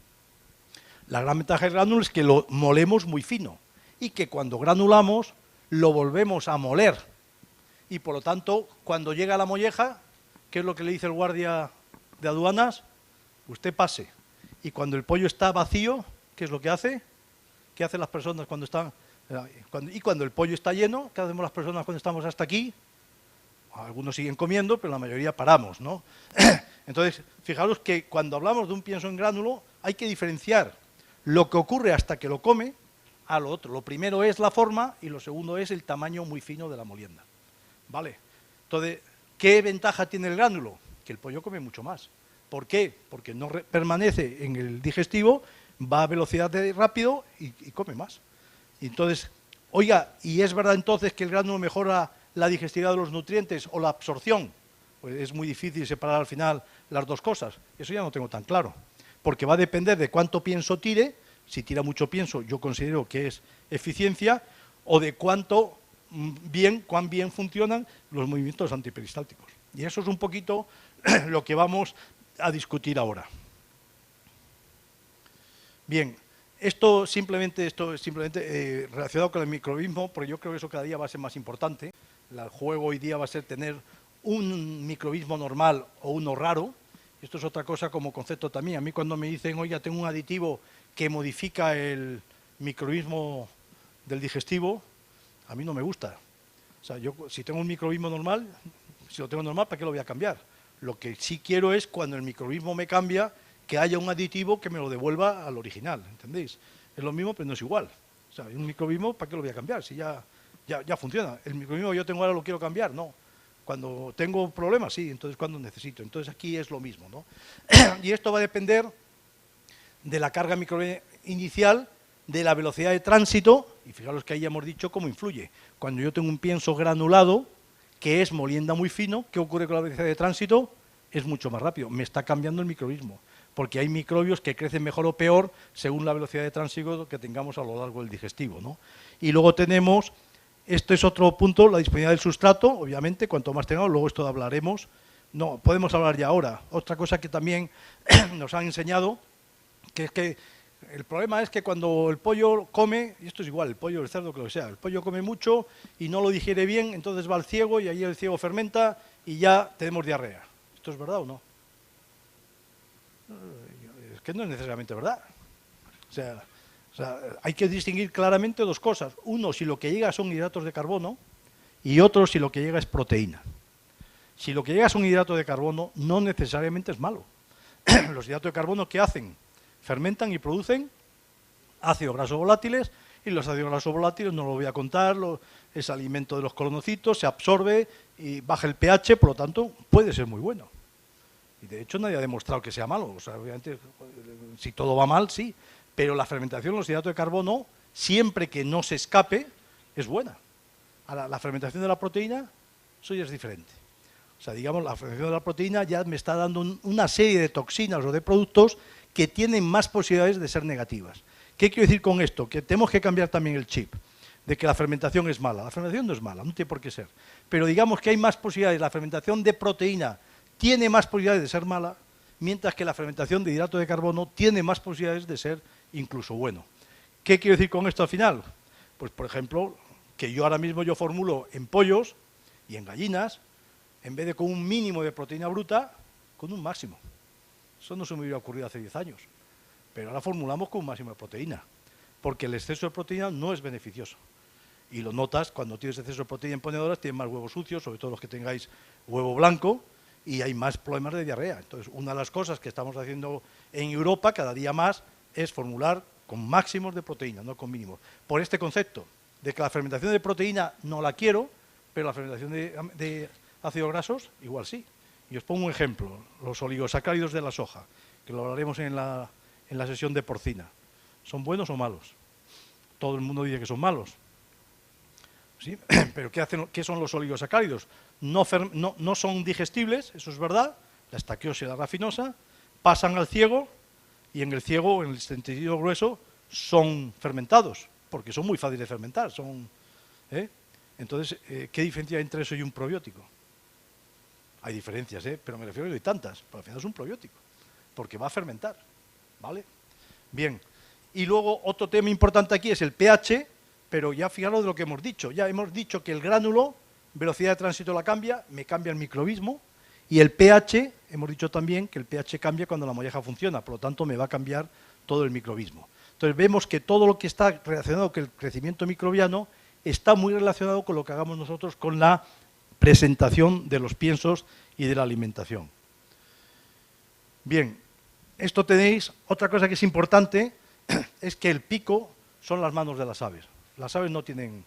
La gran ventaja del gránulo es que lo molemos muy fino y que cuando granulamos lo volvemos a moler. Y por lo tanto, cuando llega la molleja, ¿qué es lo que le dice el guardia de aduanas? Usted pase. Y cuando el pollo está vacío, ¿qué es lo que hace? ¿Qué hacen las personas cuando están? Y cuando el pollo está lleno, ¿qué hacemos las personas cuando estamos hasta aquí? Algunos siguen comiendo, pero la mayoría paramos, ¿no? Entonces, fijaros que cuando hablamos de un pienso en gránulo, hay que diferenciar lo que ocurre hasta que lo come a lo otro. Lo primero es la forma y lo segundo es el tamaño muy fino de la molienda. ¿Vale? Entonces, ¿qué ventaja tiene el gránulo? Que el pollo come mucho más. ¿Por qué? Porque no permanece en el digestivo, va a velocidad rápido y come más. Entonces, oiga, ¿y es verdad entonces que el gránulo mejora la digestibilidad de los nutrientes o la absorción? Pues es muy difícil separar al final las dos cosas. Eso ya no tengo tan claro. Porque va a depender de cuánto pienso tire. Si tira mucho pienso, yo considero que es eficiencia, o de cuán bien funcionan los movimientos antiperistálticos. Y eso es un poquito lo que vamos a discutir ahora. Bien, esto es simplemente relacionado con el microbismo, porque yo creo que eso cada día va a ser más importante. El juego hoy día va a ser tener un microbismo normal o uno raro. Esto es otra cosa como concepto también. A mí cuando me dicen, oiga, tengo un aditivo que modifica el microbismo del digestivo a mí no me gusta. O sea, yo si tengo un microbismo normal, si lo tengo normal, ¿para qué lo voy a cambiar? Lo que sí quiero es, cuando el microbismo me cambia, que haya un aditivo que me lo devuelva al original, ¿entendéis? Es lo mismo, pero no es igual. O sea, un microbismo, ¿para qué lo voy a cambiar? Si ya funciona. El microbismo que yo tengo ahora lo quiero cambiar, no. Cuando tengo problemas, sí, entonces cuando necesito. Entonces aquí es lo mismo, ¿no? Y esto va a depender de la carga microbiana inicial, de la velocidad de tránsito, y fijaros que ahí ya hemos dicho cómo influye. Cuando yo tengo un pienso granulado, que es molienda muy fino, ¿qué ocurre con la velocidad de tránsito? Es mucho más rápido, me está cambiando el microbismo, porque hay microbios que crecen mejor o peor según la velocidad de tránsito que tengamos a lo largo del digestivo, ¿no? Y luego tenemos, esto es otro punto, la disponibilidad del sustrato, obviamente, cuanto más tengamos, luego esto hablaremos, no, podemos hablar ya ahora. Otra cosa que también nos han enseñado, que es que el problema es que cuando el pollo come, y esto es igual, el pollo, el cerdo, que lo que sea, el pollo come mucho y no lo digiere bien, entonces va al ciego y ahí el ciego fermenta y ya tenemos diarrea. ¿Esto es verdad o no? Es que no es necesariamente verdad. O sea, hay que distinguir claramente dos cosas. Uno, si lo que llega son hidratos de carbono, y otro, si lo que llega es proteína. Si lo que llega es un hidrato de carbono, no necesariamente es malo. Los hidratos de carbono, ¿qué hacen? Fermentan y producen ácidos grasos volátiles, y los ácidos grasos volátiles, no lo voy a contar, es alimento de los colonocitos, se absorbe y baja el pH, por lo tanto, puede ser muy bueno. Y de hecho nadie ha demostrado que sea malo. O sea, obviamente, si todo va mal, sí, pero la fermentación de los hidratos de carbono, siempre que no se escape, es buena. Ahora, la fermentación de la proteína, eso ya es diferente. O sea, digamos, la fermentación de la proteína ya me está dando una serie de toxinas o de productos que tienen más posibilidades de ser negativas. ¿Qué quiero decir con esto? Que tenemos que cambiar también el chip de que la fermentación es mala. La fermentación no es mala, no tiene por qué ser. Pero digamos que hay más posibilidades, la fermentación de proteína tiene más posibilidades de ser mala, mientras que la fermentación de hidrato de carbono tiene más posibilidades de ser incluso bueno. ¿Qué quiero decir con esto al final? Pues, por ejemplo, que yo ahora mismo formulo en pollos y en gallinas, en vez de con un mínimo de proteína bruta, con un máximo. Eso no se me hubiera ocurrido hace 10 años. Pero ahora formulamos con un máximo de proteína, porque el exceso de proteína no es beneficioso. Y lo notas cuando tienes exceso de proteína en ponedoras, tienes más huevos sucios, sobre todo los que tengáis huevo blanco, y hay más problemas de diarrea. Entonces, una de las cosas que estamos haciendo en Europa cada día más es formular con máximos de proteína, no con mínimos. Por este concepto de que la fermentación de proteína no la quiero, pero la fermentación de ácidos grasos igual sí. Y os pongo un ejemplo, los oligosacáridos de la soja, que lo hablaremos en la sesión de porcina. ¿Son buenos o malos? Todo el mundo dice que son malos. ¿Sí? Pero ¿qué son los oligosacáridos? No son digestibles, eso es verdad, la estaquiosa y la rafinosa, pasan al ciego y en el ciego, en el intestino grueso, son fermentados, porque son muy fáciles de fermentar. Entonces, ¿qué diferencia hay entre eso y un probiótico? Hay diferencias, pero me refiero a que hay tantas, pero al final es un probiótico, porque va a fermentar, ¿vale? Bien, y luego otro tema importante aquí es el pH, pero ya fijaros de lo que hemos dicho. Ya hemos dicho que el gránulo, velocidad de tránsito la cambia, me cambia el microbismo, y el pH, hemos dicho también que el pH cambia cuando la molleja funciona, por lo tanto me va a cambiar todo el microbismo. Entonces vemos que todo lo que está relacionado con el crecimiento microbiano está muy relacionado con lo que hagamos nosotros con la presentación de los piensos y de la alimentación. Bien, esto tenéis, otra cosa que es importante, es que el pico son las manos de las aves. Las aves no tienen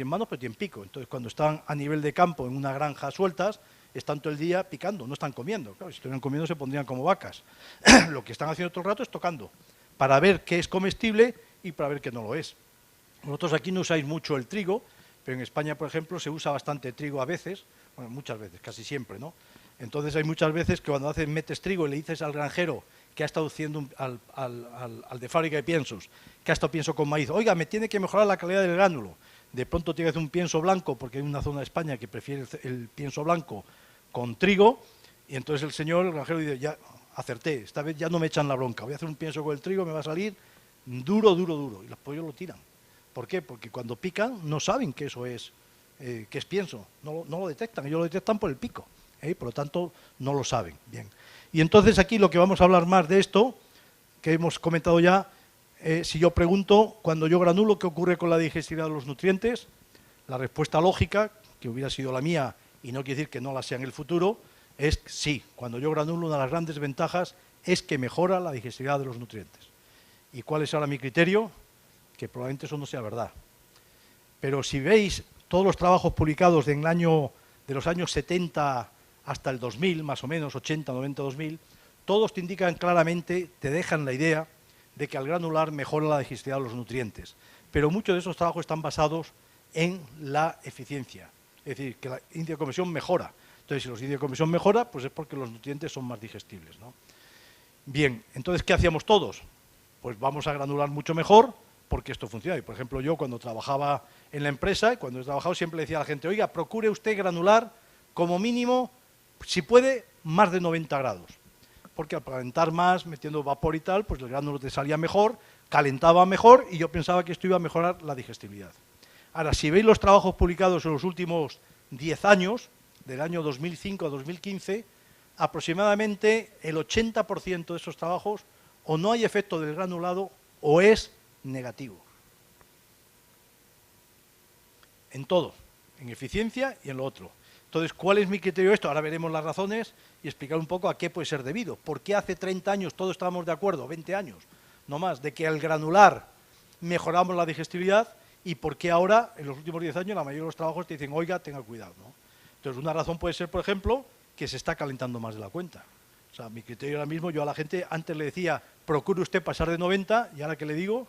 manos, pero tienen pico. Entonces, cuando están a nivel de campo en una granja sueltas, están todo el día picando, no están comiendo. Claro, si estuvieran comiendo se pondrían como vacas. Lo que están haciendo todo el rato es tocando, para ver qué es comestible y para ver qué no lo es. Vosotros aquí no usáis mucho el trigo, pero en España, por ejemplo, se usa bastante trigo a veces, bueno, muchas veces, casi siempre, ¿no? Entonces hay muchas veces que cuando metes trigo y le dices al granjero que ha estado haciendo al de fábrica de piensos, que ha estado pienso con maíz, oiga, me tiene que mejorar la calidad del gránulo. De pronto tiene que hacer un pienso blanco, porque hay una zona de España que prefiere el pienso blanco con trigo, y entonces el señor, el granjero, dice, ya acerté, esta vez ya no me echan la bronca, voy a hacer un pienso con el trigo, me va a salir duro, duro, duro, y los pollos lo tiran. ¿Por qué? Porque cuando pican no saben que eso es, que es pienso, no lo detectan, ellos lo detectan por el pico, por lo tanto no lo saben. Bien. Y entonces aquí lo que vamos a hablar más de esto, que hemos comentado ya, si yo pregunto, cuando yo granulo, ¿qué ocurre con la digestibilidad de los nutrientes? La respuesta lógica, que hubiera sido la mía, y no quiere decir que no la sea en el futuro, es sí. Cuando yo granulo, una de las grandes ventajas es que mejora la digestibilidad de los nutrientes. ¿Y cuál es ahora mi criterio? Que probablemente eso no sea verdad. Pero si veis todos los trabajos publicados de los años 70 hasta el 2000, más o menos, 80, 90, 2000, todos te indican claramente, te dejan la idea de que al granular mejora la digestibilidad de los nutrientes. Pero muchos de esos trabajos están basados en la eficiencia, es decir, que el índice de conversión mejora. Entonces, si los índices de conversión mejora, pues es porque los nutrientes son más digestibles, ¿no? Bien, entonces, ¿qué hacíamos todos? Pues vamos a granular mucho mejor, porque esto funciona. Y, por ejemplo, yo cuando trabajaba en la empresa, cuando he trabajado, siempre le decía a la gente, oiga, procure usted granular como mínimo, si puede, más de 90 grados. Porque al calentar más, metiendo vapor y tal, pues el gránulo te salía mejor, calentaba mejor y yo pensaba que esto iba a mejorar la digestibilidad. Ahora, si veis los trabajos publicados en los últimos 10 años, del año 2005 a 2015, aproximadamente el 80% de esos trabajos o no hay efecto del granulado o es negativo. En todo, en eficiencia y en lo otro. Entonces, ¿cuál es mi criterio de esto? Ahora veremos las razones y explicar un poco a qué puede ser debido. ¿Por qué hace 30 años todos estábamos de acuerdo, 20 años, no más, de que al granular mejoramos la digestibilidad y por qué ahora, en los últimos 10 años, la mayoría de los trabajos te dicen, oiga, tenga cuidado, ¿no? Entonces, una razón puede ser, por ejemplo, que se está calentando más de la cuenta. O sea, mi criterio ahora mismo, yo a la gente antes le decía, procure usted pasar de 90, y ahora que le digo,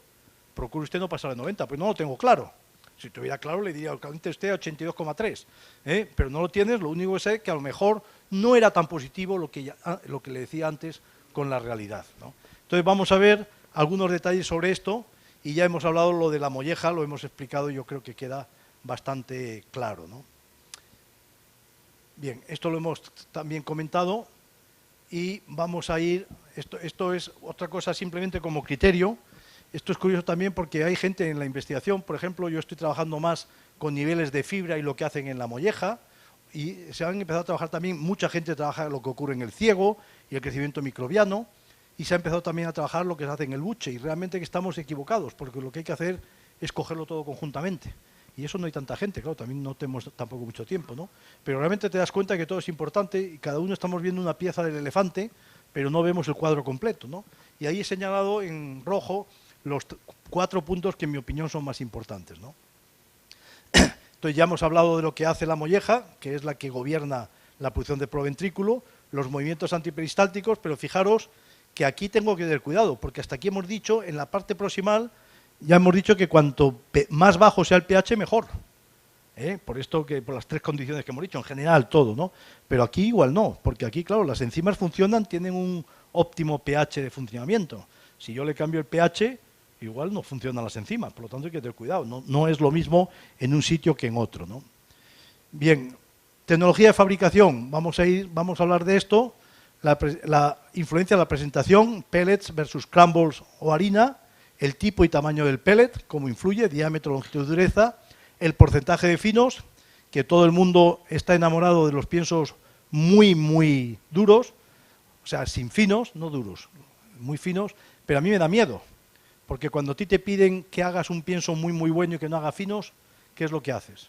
procure usted no pasar de 90, pues no lo tengo claro. Si tuviera claro, le diría, caliente usted a 82,3, pero no lo tienes, lo único que sé es que a lo mejor no era tan positivo lo que le decía antes con la realidad, ¿no? Entonces vamos a ver algunos detalles sobre esto, y ya hemos hablado lo de la molleja, lo hemos explicado y yo creo que queda bastante claro, ¿no? Bien, esto lo hemos también comentado y vamos a ir, esto es otra cosa simplemente como criterio. Esto es curioso también porque hay gente en la investigación, por ejemplo, yo estoy trabajando más con niveles de fibra y lo que hacen en la molleja, y se han empezado a trabajar también, mucha gente trabaja lo que ocurre en el ciego y el crecimiento microbiano, y se ha empezado también a trabajar lo que se hace en el buche, y realmente que estamos equivocados, porque lo que hay que hacer es cogerlo todo conjuntamente. Y eso no hay tanta gente, claro, también no tenemos tampoco mucho tiempo, ¿no? Pero realmente te das cuenta que todo es importante y cada uno estamos viendo una pieza del elefante, pero no vemos el cuadro completo, ¿no? Y ahí he señalado en rojo los 4 puntos que en mi opinión son más importantes, ¿no? Entonces ya hemos hablado de lo que hace la molleja, que es la que gobierna la producción de proventrículo, los movimientos antiperistálticos, pero fijaros que aquí tengo que tener cuidado, porque hasta aquí hemos dicho, en la parte proximal, ya hemos dicho que cuanto más bajo sea el pH, mejor. Por esto, por las 3 condiciones que hemos dicho, en general todo, ¿no? Pero aquí igual no, porque aquí, claro, las enzimas funcionan, tienen un óptimo pH de funcionamiento. Si yo le cambio el pH, igual no funcionan las enzimas, por lo tanto hay que tener cuidado. No es lo mismo en un sitio que en otro, ¿no? Bien, tecnología de fabricación, vamos a hablar de esto, la influencia de la presentación, pellets versus crumbles o harina, el tipo y tamaño del pellet, cómo influye, diámetro, longitud, dureza, el porcentaje de finos, que todo el mundo está enamorado de los piensos muy, muy duros, o sea, sin finos, no duros, muy finos, pero a mí me da miedo, porque cuando a ti te piden que hagas un pienso muy, muy bueno y que no haga finos, ¿qué es lo que haces?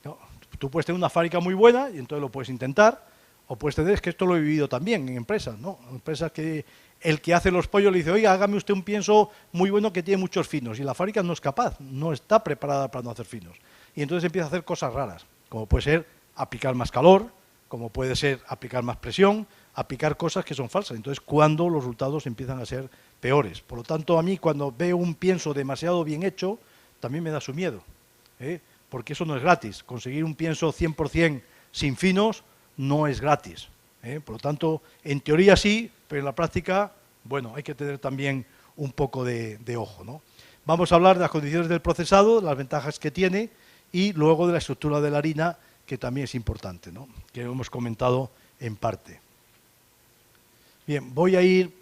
No, tú puedes tener una fábrica muy buena y entonces lo puedes intentar, o puedes tener, es que esto lo he vivido también en empresas, ¿no? En empresas que el que hace los pollos le dice, oiga, hágame usted un pienso muy bueno que tiene muchos finos, y la fábrica no es capaz, no está preparada para no hacer finos. Y entonces empieza a hacer cosas raras, como puede ser aplicar más calor, como puede ser aplicar más presión, aplicar cosas que son falsas. Entonces, cuando los resultados empiezan a ser peores. Por lo tanto, a mí cuando veo un pienso demasiado bien hecho, también me da su miedo, porque eso no es gratis. Conseguir un pienso 100% sin finos no es gratis. Por lo tanto, en teoría sí, pero en la práctica, bueno, hay que tener también un poco de ojo, ¿no? Vamos a hablar de las condiciones del procesado, las ventajas que tiene, y luego de la estructura de la harina, que también es importante, ¿no? Que hemos comentado en parte. Bien, voy a ir,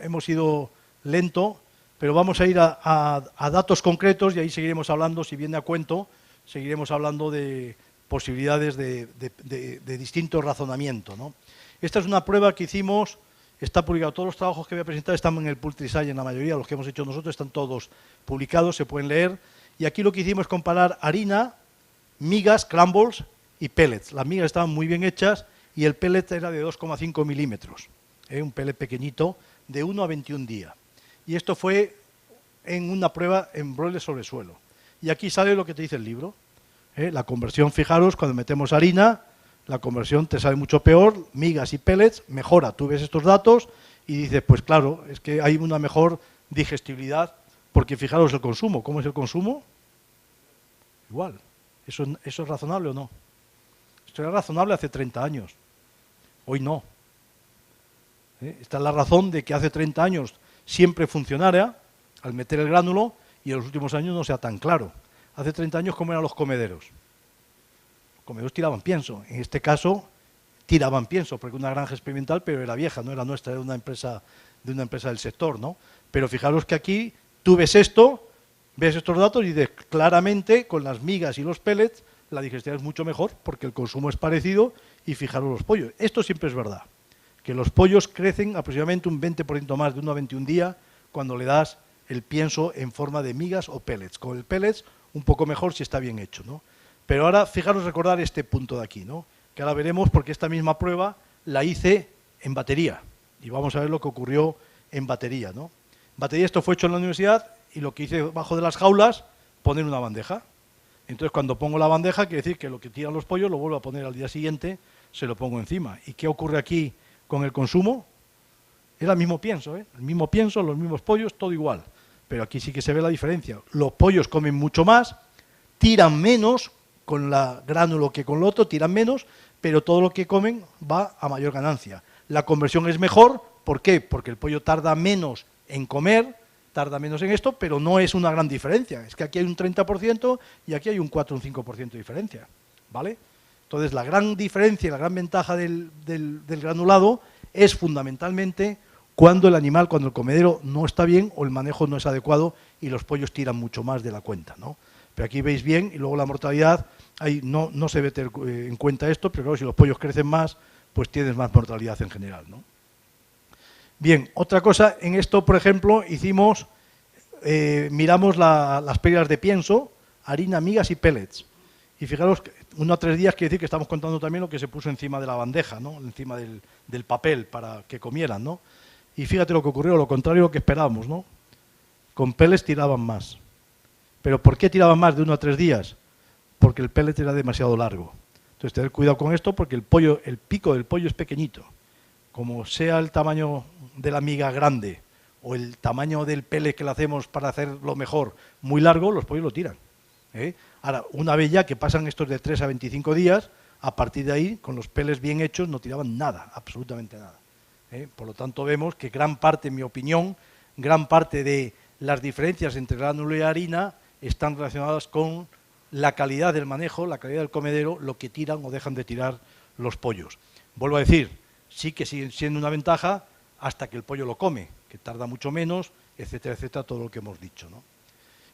hemos ido lento, pero vamos a ir a datos concretos y ahí seguiremos hablando, si viene a cuento, seguiremos hablando de posibilidades de distinto razonamiento, ¿no? Esta es una prueba que hicimos Está publicado. Todos los trabajos que voy a presentar están en el Pultrisay, en la mayoría, los que hemos hecho nosotros, están todos publicados, se pueden leer. Y aquí lo que hicimos es comparar harina, migas, crumbles y pellets. Las migas estaban muy bien hechas y el pellet era de 2,5 milímetros, un pellet pequeñito, de 1 a 21 días. Y esto fue en una prueba en broiler sobre suelo. Y aquí sale lo que te dice el libro. La conversión, fijaros, cuando metemos harina, la conversión te sale mucho peor, migas y pellets, mejora. Tú ves estos datos y dices, pues claro, es que hay una mejor digestibilidad, porque fijaros el consumo. ¿Cómo es el consumo? Igual. ¿Eso es razonable o no? Esto era razonable hace 30 años. Hoy no. Esta es la razón de que hace 30 años siempre funcionara al meter el gránulo y en los últimos años no sea tan claro. Hace 30 años, ¿cómo eran los comederos? Los comederos tiraban pienso. En este caso, tiraban pienso, porque una granja experimental, pero era vieja, no era nuestra, era de una empresa del sector, ¿no? Pero fijaros que aquí tú ves esto, ves estos datos y dices claramente, con las migas y los pellets, la digestibilidad es mucho mejor, porque el consumo es parecido, y fijaros los pollos. Esto siempre es verdad, que los pollos crecen aproximadamente un 20% más de 1 a 21 días cuando le das el pienso en forma de migas o pellets. Con el pellets un poco mejor si está bien hecho, ¿no? Pero ahora, fijaros, recordar este punto de aquí, ¿no? Que ahora veremos, porque esta misma prueba la hice en batería. Y vamos a ver lo que ocurrió en batería, ¿no? Batería, esto fue hecho en la universidad, y lo que hice bajo de las jaulas, poner una bandeja. Entonces, cuando pongo la bandeja, quiere decir que lo que tiran los pollos lo vuelvo a poner al día siguiente, se lo pongo encima. ¿Y qué ocurre aquí con el consumo? Era el mismo pienso, el mismo pienso, los mismos pollos, todo igual. Pero aquí sí que se ve la diferencia. Los pollos comen mucho más, tiran menos con la gránulo que con lo otro, tiran menos, pero todo lo que comen va a mayor ganancia. La conversión es mejor, ¿por qué? Porque el pollo tarda menos en comer, tarda menos en esto, pero no es una gran diferencia. Es que aquí hay un 30% y aquí hay un 4 o un 5% de diferencia, ¿vale? Entonces, la gran diferencia y la gran ventaja del granulado es fundamentalmente cuando el comedero no está bien o el manejo no es adecuado y los pollos tiran mucho más de la cuenta, ¿no? Pero aquí veis bien, y luego la mortalidad, ahí no se ve en cuenta esto, pero claro, si los pollos crecen más, pues tienes más mortalidad en general, ¿no? Bien, otra cosa, en esto, por ejemplo, miramos las pérdidas de pienso, harina, migas y pellets. Y fijaros, 1 a 3 días quiere decir que estamos contando también lo que se puso encima de la bandeja, ¿no? Encima del papel para que comieran, ¿no? Y fíjate lo que ocurrió, lo contrario a lo que esperábamos, ¿no? Con pellets tiraban más. ¿Pero por qué tiraban más de 1 a 3 días? Porque el pellet era demasiado largo. Entonces, tener cuidado con esto porque el pico del pollo es pequeñito. Como sea el tamaño de la miga grande o el tamaño del pellet que le hacemos para hacerlo mejor muy largo, los pollos lo tiran. Ahora, una vez ya que pasan estos de 3 a 25 días, a partir de ahí, con los pellets bien hechos, no tiraban nada, absolutamente nada. Por lo tanto, vemos que gran parte, en mi opinión, gran parte de las diferencias entre gránulo y harina están relacionadas con la calidad del manejo, la calidad del comedero, lo que tiran o dejan de tirar los pollos. Vuelvo a decir, sí que sigue siendo una ventaja hasta que el pollo lo come, que tarda mucho menos, etcétera, etcétera, todo lo que hemos dicho, ¿no?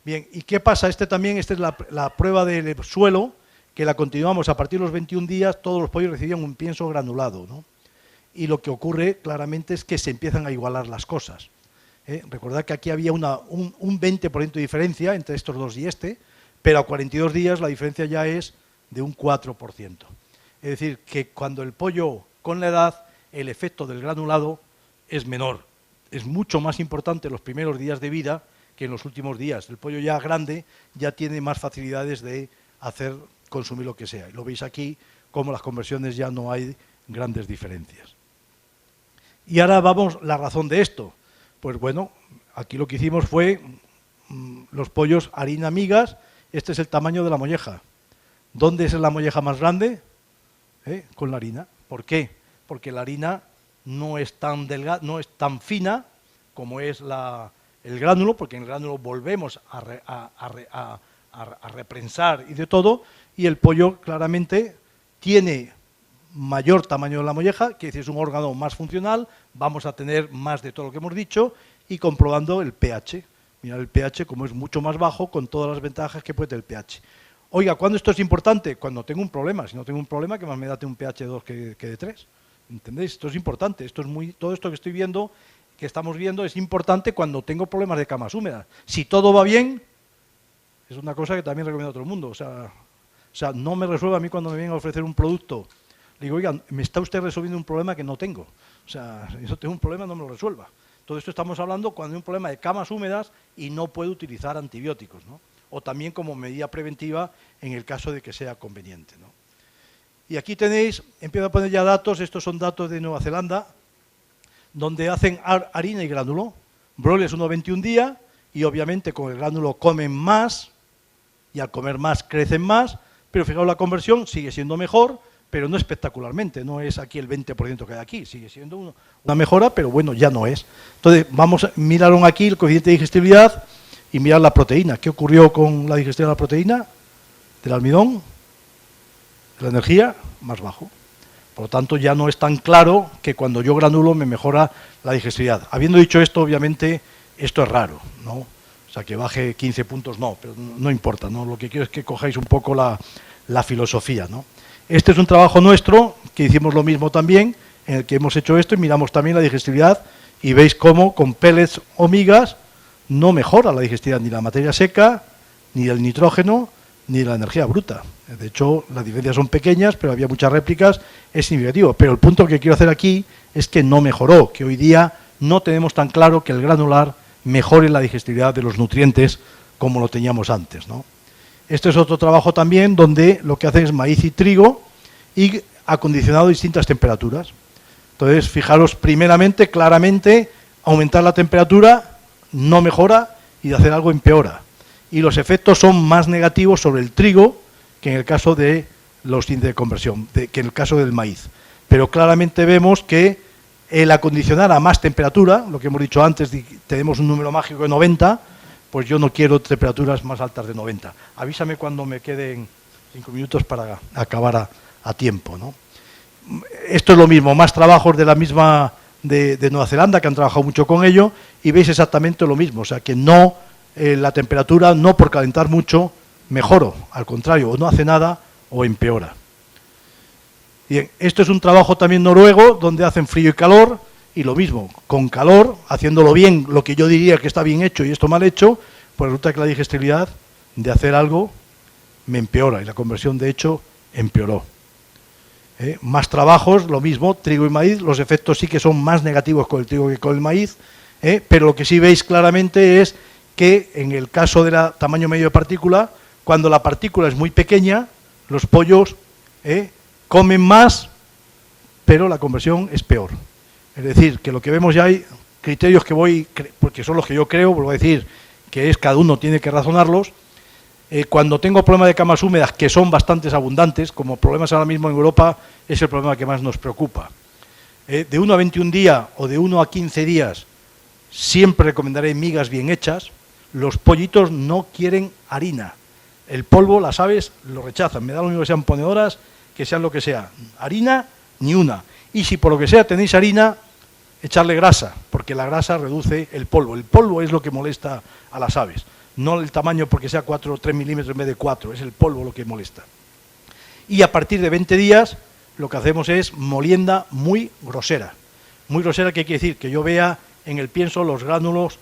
Bien, ¿y qué pasa? Esta es la prueba del suelo, que la continuamos a partir de los 21 días, todos los pollos recibían un pienso granulado, ¿no? Y lo que ocurre claramente es que se empiezan a igualar las cosas. Recordad que aquí había un 20% de diferencia entre estos dos y pero a 42 días la diferencia ya es de un 4%. Es decir, que cuando el pollo con la edad, el efecto del granulado es menor. Es mucho más importante los primeros días de vida que en los últimos días. El pollo ya grande ya tiene más facilidades de consumir lo que sea. Y lo veis aquí, como las conversiones ya no hay grandes diferencias. Y ahora vamos, la razón de esto. Pues bueno, aquí lo que hicimos fue los pollos harina migas, este es el tamaño de la molleja. ¿Dónde es la molleja más grande? Con la harina. ¿Por qué? Porque la harina no es tan delgada, no es tan fina como es el gránulo, porque en el gránulo volvemos a reprensar y de todo, y el pollo claramente tiene mayor tamaño de la molleja, que es un órgano más funcional, vamos a tener más de todo lo que hemos dicho, y comprobando el pH. Mirad el pH como es mucho más bajo, con todas las ventajas que puede tener el pH. Oiga, ¿cuándo esto es importante? Cuando tengo un problema. Si no tengo un problema, ¿qué más me da un pH de 2 que de 3? ¿Entendéis? Esto es importante, todo esto que estoy viendo, que estamos viendo, es importante cuando tengo problemas de camas húmedas. Si todo va bien, es una cosa que también recomiendo a todo el mundo. O sea, no me resuelve a mí cuando me vienen a ofrecer un producto. Le digo, oiga, me está usted resolviendo un problema que no tengo. O sea, si yo tengo un problema, no me lo resuelva. Todo esto estamos hablando cuando hay un problema de camas húmedas y no puedo utilizar antibióticos, ¿no? O también como medida preventiva en el caso de que sea conveniente, ¿no? Y aquí tenéis, empiezo a poner ya datos, estos son datos de Nueva Zelanda, donde hacen harina y gránulo, broilers 1,21 día, y obviamente con el gránulo comen más, y al comer más crecen más, pero fijaos la conversión sigue siendo mejor, pero no espectacularmente, no es aquí el 20% que hay aquí, sigue siendo una mejora, pero bueno, ya no es. Entonces, miraron aquí el coeficiente de digestibilidad y mirar la proteína. ¿Qué ocurrió con la digestión de la proteína? Del almidón, de la energía, más bajo. Por lo tanto, ya no es tan claro que cuando yo granulo me mejora la digestibilidad. Habiendo dicho esto, obviamente, esto es raro, ¿no? O sea, que baje 15 puntos no, pero no importa, ¿no? Lo que quiero es que cojáis un poco la filosofía, ¿no? Este es un trabajo nuestro, que hicimos lo mismo también, en el que hemos hecho esto y miramos también la digestibilidad y veis cómo con pellets o migas no mejora la digestibilidad ni la materia seca, ni el nitrógeno, ni la energía bruta. De hecho, las diferencias son pequeñas, pero había muchas réplicas, es significativo. Pero el punto que quiero hacer aquí es que no mejoró, que hoy día no tenemos tan claro que el granular mejore la digestibilidad de los nutrientes como lo teníamos antes, ¿no? Este es otro trabajo también donde lo que hacen es maíz y trigo y acondicionado a distintas temperaturas. Entonces, fijaros primeramente, claramente, aumentar la temperatura no mejora y de hacer algo empeora. Y los efectos son más negativos sobre el trigo que en el caso de los índices de conversión, que en el caso del maíz. Pero claramente vemos que el acondicionar a más temperatura, lo que hemos dicho antes, tenemos un número mágico de 90, pues yo no quiero temperaturas más altas de 90. Avísame cuando me queden 5 minutos para acabar a tiempo, ¿no? Esto es lo mismo, más trabajos de la misma de Nueva Zelanda, que han trabajado mucho con ello, y veis exactamente lo mismo, o sea que no, la temperatura no por calentar mucho mejoro, al contrario, o no hace nada o empeora. Bien, esto es un trabajo también noruego, donde hacen frío y calor, y lo mismo, con calor, haciéndolo bien, lo que yo diría que está bien hecho y esto mal hecho, pues resulta que la digestibilidad de hacer algo me empeora, y la conversión de hecho empeoró. Más trabajos, lo mismo, trigo y maíz, los efectos sí que son más negativos con el trigo que con el maíz, pero lo que sí veis claramente es que en el caso del tamaño medio de partícula, cuando la partícula es muy pequeña, los pollos comen más, pero la conversión es peor. Es decir, que lo que vemos ya hay criterios que porque son los que yo creo, vuelvo a decir, que es cada uno tiene que razonarlos. Cuando tengo problemas de camas húmedas, que son bastantes abundantes, como problemas ahora mismo en Europa, es el problema que más nos preocupa. De 1 a 21 días o de 1 a 15 días, siempre recomendaré migas bien hechas. Los pollitos no quieren harina. El polvo, las aves lo rechazan. Me da lo mismo que sean ponedoras, que sean lo que sea. Harina, ni una. Y si por lo que sea tenéis harina, echarle grasa, porque la grasa reduce el polvo. El polvo es lo que molesta a las aves. No el tamaño porque sea 4 o 3 milímetros en vez de 4, es el polvo lo que molesta. Y a partir de 20 días lo que hacemos es molienda muy grosera. Muy grosera, ¿qué quiere decir? Que yo vea en el pienso los gránulos,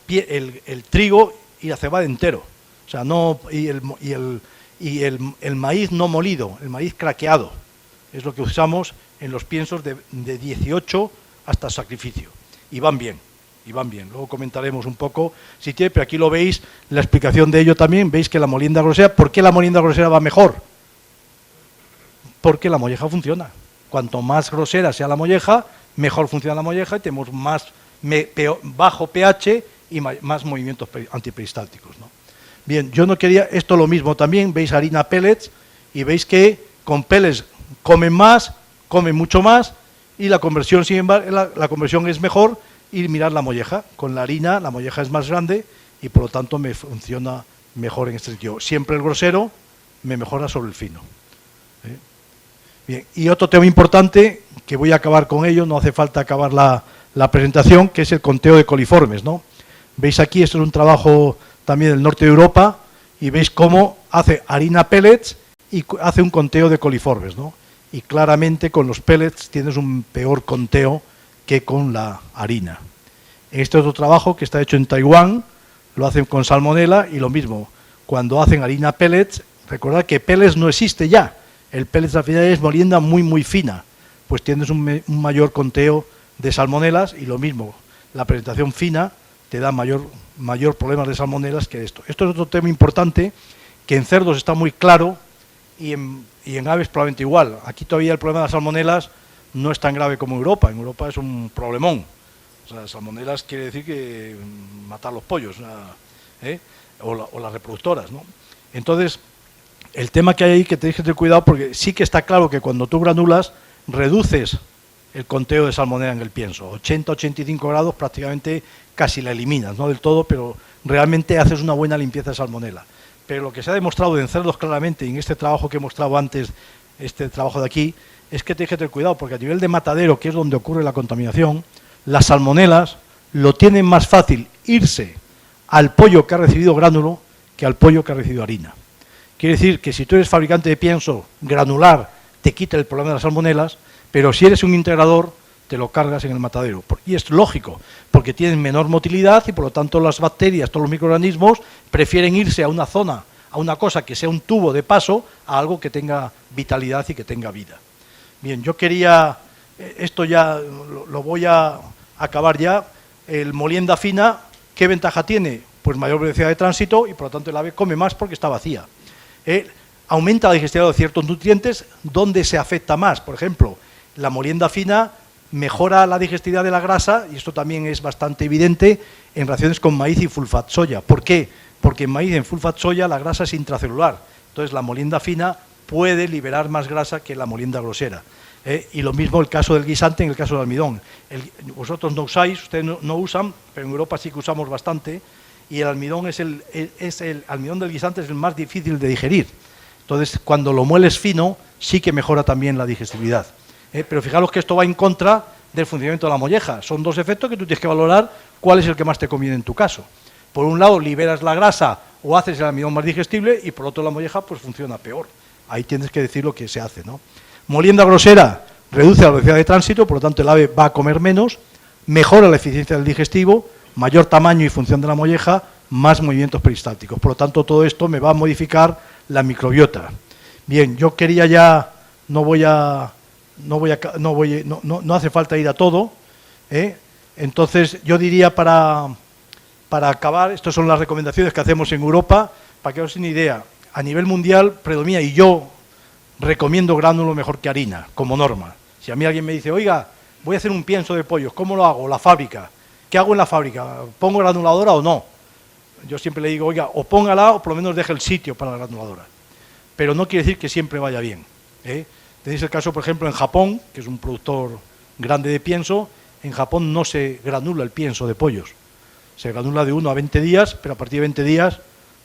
el trigo y la cebada entero. O sea, no, y el maíz no molido, el maíz craqueado. Es lo que usamos en los piensos de 18 hasta sacrificio. Y van bien. Luego comentaremos un poco, si tiene, pero aquí lo veis, la explicación de ello también, veis que la molienda grosera, ¿por qué la molienda grosera va mejor? Porque la molleja funciona. Cuanto más grosera sea la molleja, mejor funciona la molleja y tenemos más bajo pH y más movimientos antiperistálticos, ¿no? Bien, yo no quería, esto lo mismo también, veis harina pellets y veis que con pellets comen más, comen mucho más y la conversión, sin embargo, la conversión es mejor. Y mirar la molleja, con la harina la molleja es más grande y por lo tanto me funciona mejor en este sentido. Siempre el grosero me mejora sobre el fino. Bien, y otro tema importante, que voy a acabar con ello, no hace falta acabar la presentación, que es el conteo de coliformes, ¿no? Veis aquí, esto es un trabajo también del norte de Europa, y veis cómo hace harina pellets y hace un conteo de coliformes, ¿no? y claramente con los pellets tienes un peor conteo que con la harina. Este otro trabajo que está hecho en Taiwán, lo hacen con salmonela y lo mismo, cuando hacen harina pellets, recordad que pellets no existe ya, el pellets al final es molienda muy fina, pues tienes un mayor conteo de salmonelas y lo mismo, la presentación fina te da mayor problemas de salmonelas que esto. Esto es otro tema importante que en cerdos está muy claro y en aves probablemente igual. Aquí todavía el problema de las salmonelas no es tan grave como en Europa. En Europa es un problemón. O sea, salmonelas quiere decir que matar los pollos, o las reproductoras, ¿no? Entonces, el tema que hay ahí que tenéis que tener cuidado porque sí que está claro que cuando tú granulas reduces el conteo de salmonela en el pienso. 80-85 grados prácticamente casi la eliminas, no del todo, pero realmente haces una buena limpieza de salmonela. Pero lo que se ha demostrado en cerdos claramente, y en este trabajo que he mostrado antes, este trabajo de aquí, es que tienes que tener cuidado, porque a nivel de matadero, que es donde ocurre la contaminación, las salmonelas lo tienen más fácil irse al pollo que ha recibido gránulo que al pollo que ha recibido harina. Quiere decir que si tú eres fabricante de pienso granular, te quita el problema de las salmonelas, pero si eres un integrador, te lo cargas en el matadero. Y es lógico, porque tienen menor motilidad y por lo tanto las bacterias, todos los microorganismos, prefieren irse a una zona, a una cosa que sea un tubo de paso, a algo que tenga vitalidad y que tenga vida. Bien, yo quería, esto ya lo voy a acabar ya, el molienda fina, ¿qué ventaja tiene? Pues mayor velocidad de tránsito y por lo tanto el ave come más porque está vacía. Aumenta la digestibilidad de ciertos nutrientes, ¿dónde se afecta más? Por ejemplo, la molienda fina mejora la digestibilidad de la grasa, y esto también es bastante evidente en relaciones con maíz y full fat soya. ¿Por qué? Porque en maíz y en full fat soya la grasa es intracelular, entonces la molienda fina puede liberar más grasa que la molienda grosera. Y lo mismo el caso del guisante en el caso del almidón. Vosotros no usáis, ustedes no usan, pero en Europa sí que usamos bastante, y el almidón el almidón del guisante es el más difícil de digerir. Entonces, cuando lo mueles fino, sí que mejora también la digestibilidad. Pero fijaros que esto va en contra del funcionamiento de la molleja. Son dos efectos que tú tienes que valorar cuál es el que más te conviene en tu caso. Por un lado, liberas la grasa o haces el almidón más digestible y por otro la molleja pues funciona peor. Ahí tienes que decir lo que se hace, ¿no? Molienda grosera reduce la velocidad de tránsito, por lo tanto el ave va a comer menos, mejora la eficiencia del digestivo, mayor tamaño y función de la molleja, más movimientos peristálticos. Por lo tanto, todo esto me va a modificar la microbiota. Bien, yo quería ya, no hace falta ir a todo, entonces yo diría para acabar, estas son las recomendaciones que hacemos en Europa, para que os den una idea, a nivel mundial predomina, y yo recomiendo gránulo mejor que harina, como norma. Si a mí alguien me dice, oiga, voy a hacer un pienso de pollos, ¿cómo lo hago? La fábrica. ¿Qué hago en la fábrica? ¿Pongo granuladora o no? Yo siempre le digo, oiga, o póngala o por lo menos deje el sitio para la granuladora. Pero no quiere decir que siempre vaya bien. Tenéis el caso, por ejemplo, en Japón, que es un productor grande de pienso, en Japón no se granula el pienso de pollos. Se granula de 1 a 20 días, pero a partir de 20 días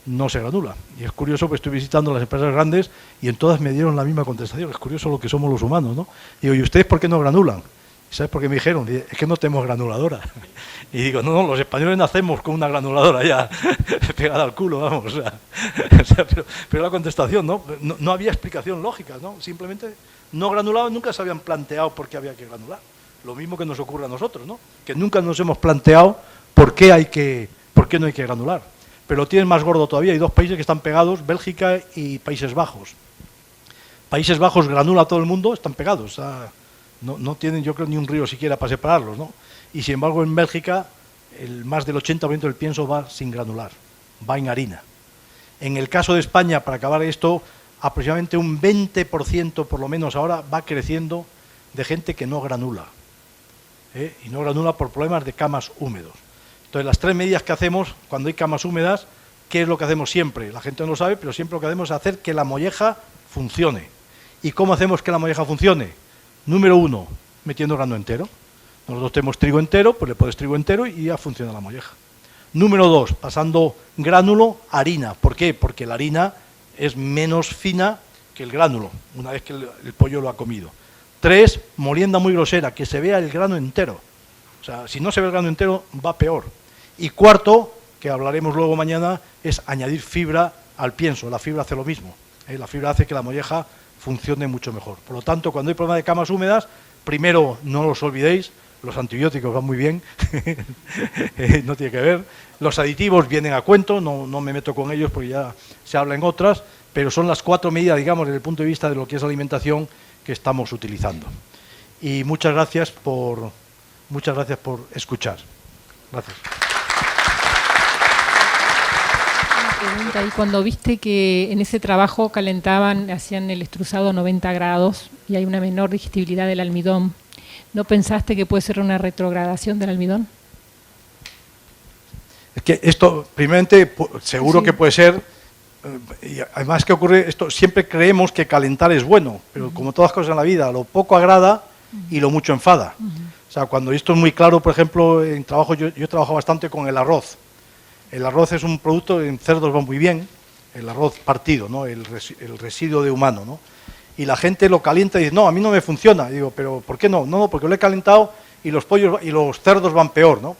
no se granula. Y es curioso, pues estoy visitando las empresas grandes y en todas me dieron la misma contestación. Es curioso lo que somos los humanos, ¿no? Digo, ¿y ustedes por qué no granulan? ¿Sabes por qué me dijeron? Es que no tenemos granuladora. Y digo, no, los españoles nacemos con una granuladora ya pegada al culo, vamos. O sea, pero la contestación, no había explicación lógica, ¿no? Simplemente no granulaban, nunca se habían planteado por qué había que granular. Lo mismo que nos ocurre a nosotros, ¿no? Que nunca nos hemos planteado por qué no hay que granular. Pero lo tienen más gordo todavía. Hay dos países que están pegados, Bélgica y Países Bajos. Países Bajos granula a todo el mundo, están pegados. O sea, no tienen, yo creo, ni un río siquiera para separarlos, ¿no? Y sin embargo en Bélgica más del 80% del pienso va sin granular, va en harina. En el caso de España, para acabar esto, aproximadamente un 20% por lo menos ahora va creciendo de gente que no granula. Y no granula por problemas de camas húmedos. Entonces las tres medidas que hacemos cuando hay camas húmedas, ¿qué es lo que hacemos siempre? La gente no lo sabe, pero siempre lo que hacemos es hacer que la molleja funcione. ¿Y cómo hacemos que la molleja funcione? Número 1, metiendo grano entero. Nosotros tenemos trigo entero, pues le pones trigo entero y ya funciona la molleja. Número 2, pasando gránulo a harina. ¿Por qué? Porque la harina es menos fina que el gránulo, una vez que el pollo lo ha comido. 3, molienda muy grosera, que se vea el grano entero. O sea, si no se ve el grano entero, va peor. Y cuarto, que hablaremos luego mañana, es añadir fibra al pienso. La fibra hace lo mismo. La fibra hace que la molleja funcione mucho mejor. Por lo tanto, cuando hay problema de camas húmedas, primero, no los olvidéis, los antibióticos van muy bien, no tiene que ver. Los aditivos vienen a cuento, no me meto con ellos porque ya se habla en otras, pero son las 4 medidas, digamos, desde el punto de vista de lo que es alimentación que estamos utilizando. Y muchas gracias por escuchar. Gracias. Pregunta, y cuando viste que en ese trabajo calentaban, hacían el extrusado a 90 grados y hay una menor digestibilidad del almidón, ¿no pensaste que puede ser una retrogradación del almidón? Es que esto, primeramente, seguro que puede ser, y además, ¿qué ocurre? Esto siempre creemos que calentar es bueno, pero como todas cosas en la vida, lo poco agrada y lo mucho enfada. O sea, cuando esto es muy claro, por ejemplo, en trabajo, yo he trabajado bastante con el arroz. El arroz es un producto, en cerdos va muy bien, el arroz partido, ¿no? El residuo de humano, ¿no? Y la gente lo calienta y dice, no, a mí no me funciona. Y digo, ¿pero por qué no? No, porque lo he calentado y los pollos y los cerdos van peor, ¿no?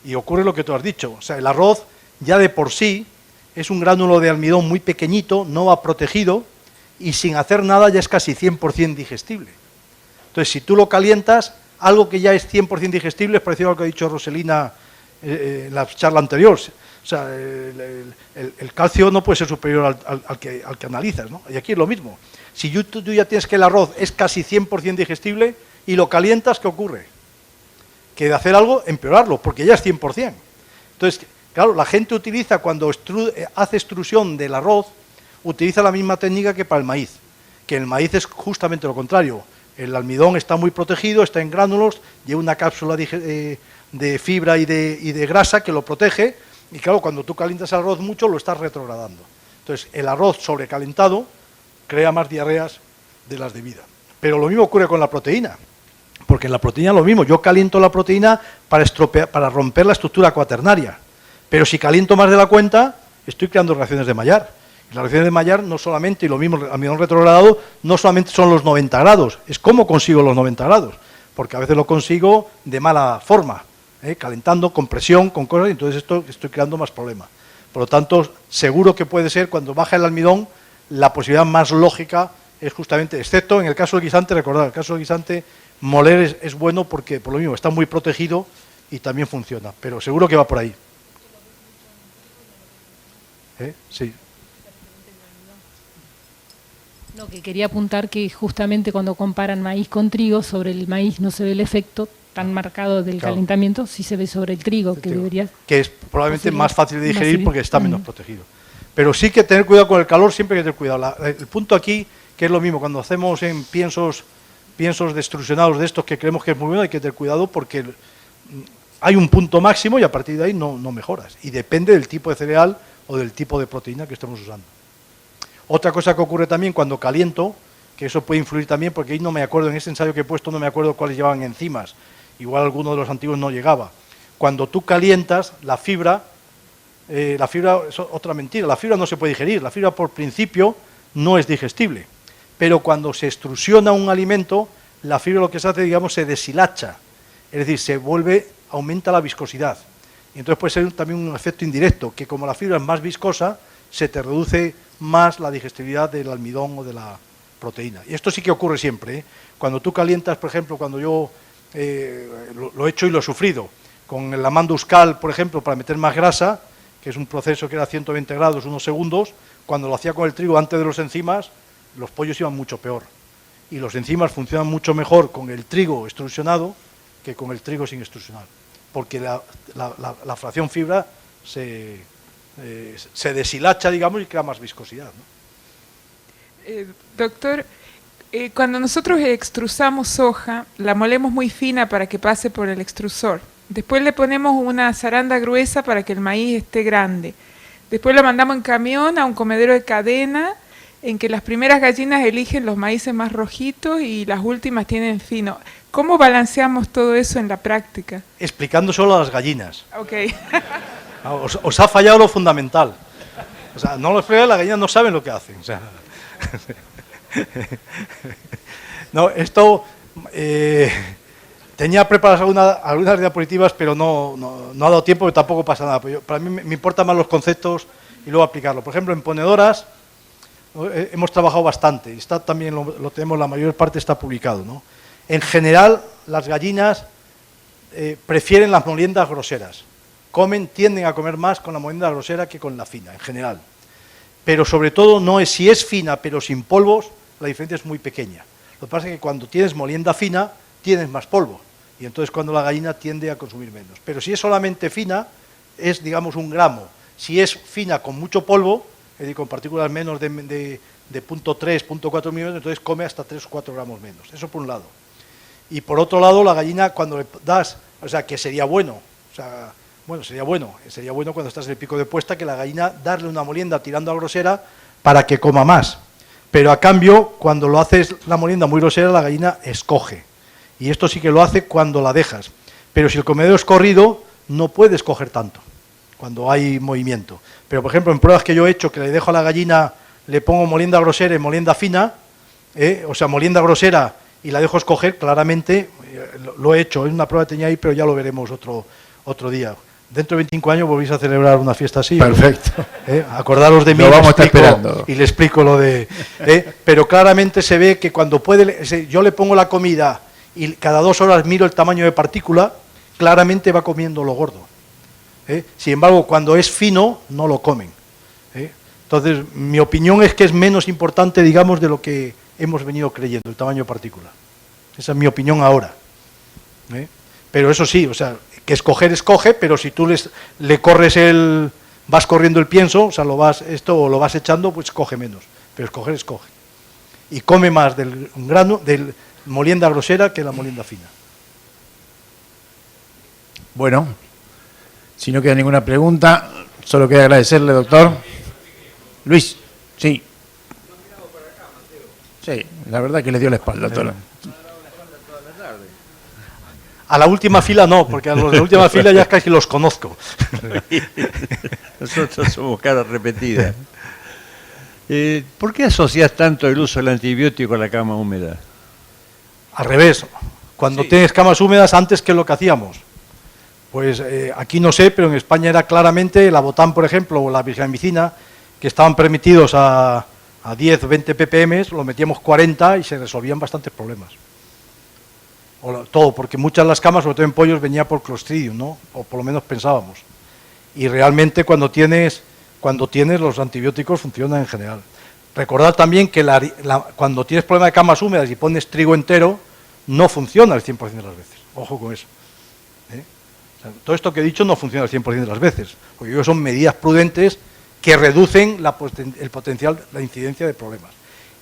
Y ocurre lo que tú has dicho, o sea, el arroz ya de por sí es un gránulo de almidón muy pequeñito, no va protegido y sin hacer nada ya es casi 100% digestible. Entonces, si tú lo calientas, algo que ya es 100% digestible, es parecido a lo que ha dicho Roselina en la charla anterior. O sea, el calcio no puede ser superior al que analizas, ¿no? Y aquí es lo mismo. Si tú ya tienes que el arroz es casi 100% digestible y lo calientas, ¿qué ocurre? Que de hacer algo, empeorarlo, porque ya es 100%. Entonces, claro, la gente utiliza, cuando hace extrusión del arroz, utiliza la misma técnica que para el maíz, que el maíz es justamente lo contrario. El almidón está muy protegido, está en gránulos, lleva una cápsula de fibra y de grasa que lo protege, y claro, cuando tú calientas el arroz mucho, lo estás retrogradando. Entonces, el arroz sobrecalentado crea más diarreas de las de vida. Pero lo mismo ocurre con la proteína, porque en la proteína lo mismo, yo caliento la proteína para romper la estructura cuaternaria, pero si caliento más de la cuenta, estoy creando reacciones de Maillard. Y las reacciones de Maillard no solamente, y lo mismo, el almidón retrogradado, no solamente son los 90 grados, es cómo consigo los 90 grados, porque a veces lo consigo de mala forma, calentando, con presión, con cosas, y entonces estoy creando más problemas. Por lo tanto, seguro que puede ser, cuando baja el almidón, la posibilidad más lógica es justamente, excepto en el caso del guisante, recordad, el caso del guisante, moler es bueno porque, por lo mismo, está muy protegido y también funciona, pero seguro que va por ahí. Sí. No, que quería apuntar que justamente cuando comparan maíz con trigo, sobre el maíz no se ve el efecto tan marcado del calentamiento, sí se ve sobre el trigo, que debería... Que es probablemente más fácil de digerir porque está menos protegido. Pero sí que tener cuidado con el calor, siempre hay que tener cuidado. El punto aquí, que es lo mismo, cuando hacemos en piensos destruccionados de estos que creemos que es muy bueno, hay que tener cuidado porque hay un punto máximo y a partir de ahí no mejoras. Y depende del tipo de cereal o del tipo de proteína que estemos usando. Otra cosa que ocurre también cuando caliento, que eso puede influir también, porque ahí no me acuerdo, en ese ensayo que he puesto no me acuerdo cuáles llevaban enzimas, igual alguno de los antiguos no llegaba. Cuando tú calientas, la fibra es otra mentira, la fibra no se puede digerir, la fibra por principio no es digestible, pero cuando se extrusiona un alimento, la fibra lo que se hace, digamos, se deshilacha, es decir, aumenta la viscosidad. Y entonces puede ser también un efecto indirecto, que como la fibra es más viscosa, se te reduce más la digestibilidad del almidón o de la proteína. Y esto sí que ocurre siempre, Cuando tú calientas, por ejemplo, cuando yo lo he hecho y lo he sufrido, con el amanduscal, por ejemplo, para meter más grasa, que es un proceso que era a 120 grados, unos segundos, cuando lo hacía con el trigo antes de los enzimas, los pollos iban mucho peor. Y los enzimas funcionan mucho mejor con el trigo extrusionado que con el trigo sin extrusionar, porque la fracción fibra se deshilacha, digamos, y crea más viscosidad, ¿no? Doctor, cuando nosotros extrusamos soja, la molemos muy fina para que pase por el extrusor. Después le ponemos una zaranda gruesa para que el maíz esté grande. Después lo mandamos en camión a un comedero de cadena en que las primeras gallinas eligen los maíces más rojitos y las últimas tienen fino. ¿Cómo balanceamos todo eso en la práctica? Explicando solo a las gallinas. Ok. Os ha fallado lo fundamental. O sea, no lo explica, las gallinas no saben lo que hacen. O sea, no, esto tenía preparadas algunas diapositivas, pero no ha dado tiempo, y tampoco pasa nada. Para mí me importan más los conceptos y luego aplicarlo. Por ejemplo, en ponedoras, hemos trabajado bastante, está también lo tenemos, la mayor parte está publicado, ¿no? En general, las gallinas prefieren las moliendas groseras, tienden a comer más con la molienda grosera que con la fina, en general. Pero sobre todo, no es si es fina pero sin polvos, la diferencia es muy pequeña. Lo que pasa es que cuando tienes molienda fina, tienes más polvo, y entonces cuando la gallina tiende a consumir menos. Pero si es solamente fina, es, digamos, 1 gramo. Si es fina con mucho polvo, es decir, con partículas menos de 0,3, 0,4 milímetros, entonces come hasta 3 o 4 gramos menos. Eso por un lado. Y por otro lado, la gallina, cuando le das, o sea, que sería bueno, o sea, bueno, sería bueno cuando estás en el pico de puesta, que la gallina darle una molienda tirando a grosera para que coma más. Pero a cambio, cuando lo haces la molienda muy grosera, la gallina escoge. Y esto sí que lo hace cuando la dejas. Pero si el comedero es corrido, no puedes coger tanto, cuando hay movimiento. Pero, por ejemplo, en pruebas que yo he hecho, que le dejo a la gallina, le pongo molienda grosera y molienda fina, o sea, molienda grosera y la dejo escoger, claramente, lo he hecho, es una prueba que tenía ahí, pero ya lo veremos otro día. Dentro de 25 años volvéis a celebrar una fiesta así. Perfecto. Acordaros de mí, lo vamos a estar esperando. Y le explico lo de... pero claramente se ve que cuando yo le pongo la comida y cada 2 horas miro el tamaño de partícula, claramente va comiendo lo gordo. Sin embargo, cuando es fino, no lo comen. Entonces, mi opinión es que es menos importante, digamos, de lo que hemos venido creyendo, el tamaño de partícula. Esa es mi opinión ahora. Pero eso sí, o sea, que escoge, pero si tú le corres vas corriendo el pienso, o sea, lo vas echando, pues coge menos. Pero escoge. Y come más del molienda grosera que la molienda fina. Bueno, si no queda ninguna pregunta, solo queda agradecerle, doctor. Luis, sí. Sí, la verdad que le dio la espalda, doctor. A la última fila no, porque a los de la última fila ya casi los conozco. Nosotros somos caras repetidas. ¿Por qué asocias tanto el uso del antibiótico a la cama húmeda? Al revés, cuando tienes camas húmedas, antes, ¿qué es lo que hacíamos? Pues aquí no sé, pero en España era claramente el Abotán, por ejemplo, o la virgeamicina, que estaban permitidos a 10 o 20 ppm, lo metíamos 40 y se resolvían bastantes problemas. Todo, porque muchas de las camas, sobre todo en pollos, venía por Clostridium, ¿no? O por lo menos pensábamos. Y realmente cuando tienes los antibióticos funcionan en general. Recordad también que cuando tienes problema de camas húmedas y pones trigo entero, no funciona el 100% de las veces. Ojo con eso. O sea, todo esto que he dicho no funciona el 100% de las veces, porque son medidas prudentes que reducen el potencial, la incidencia de problemas.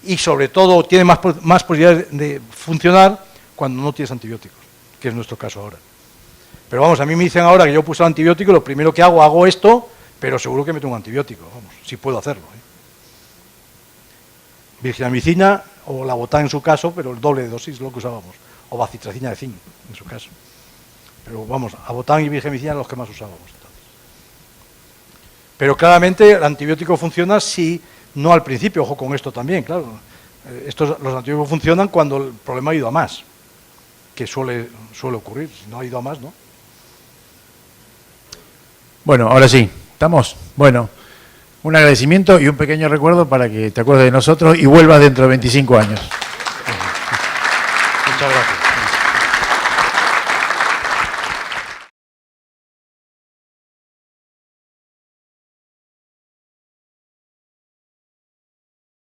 Y sobre todo tiene más posibilidades de funcionar cuando no tienes antibióticos, que es nuestro caso ahora. Pero vamos, a mí me dicen ahora que yo puse el antibiótico, lo primero que hago esto, pero seguro que meto un antibiótico, vamos, si puedo hacerlo. Virginamicina o la Abotán en su caso, pero el doble de dosis es lo que usábamos, o bacitracina de zinc en su caso. Pero vamos, Abotán y virginamicina eran los que más usábamos. Entonces. Pero claramente el antibiótico funciona si no al principio, ojo con esto también, claro. Los antibióticos funcionan cuando el problema ha ido a más, que suele ocurrir, si no ha ido a más, ¿no? Bueno, ahora sí, ¿estamos? Bueno, un agradecimiento y un pequeño recuerdo para que te acuerdes de nosotros y vuelvas dentro de 25 años. Muchas gracias.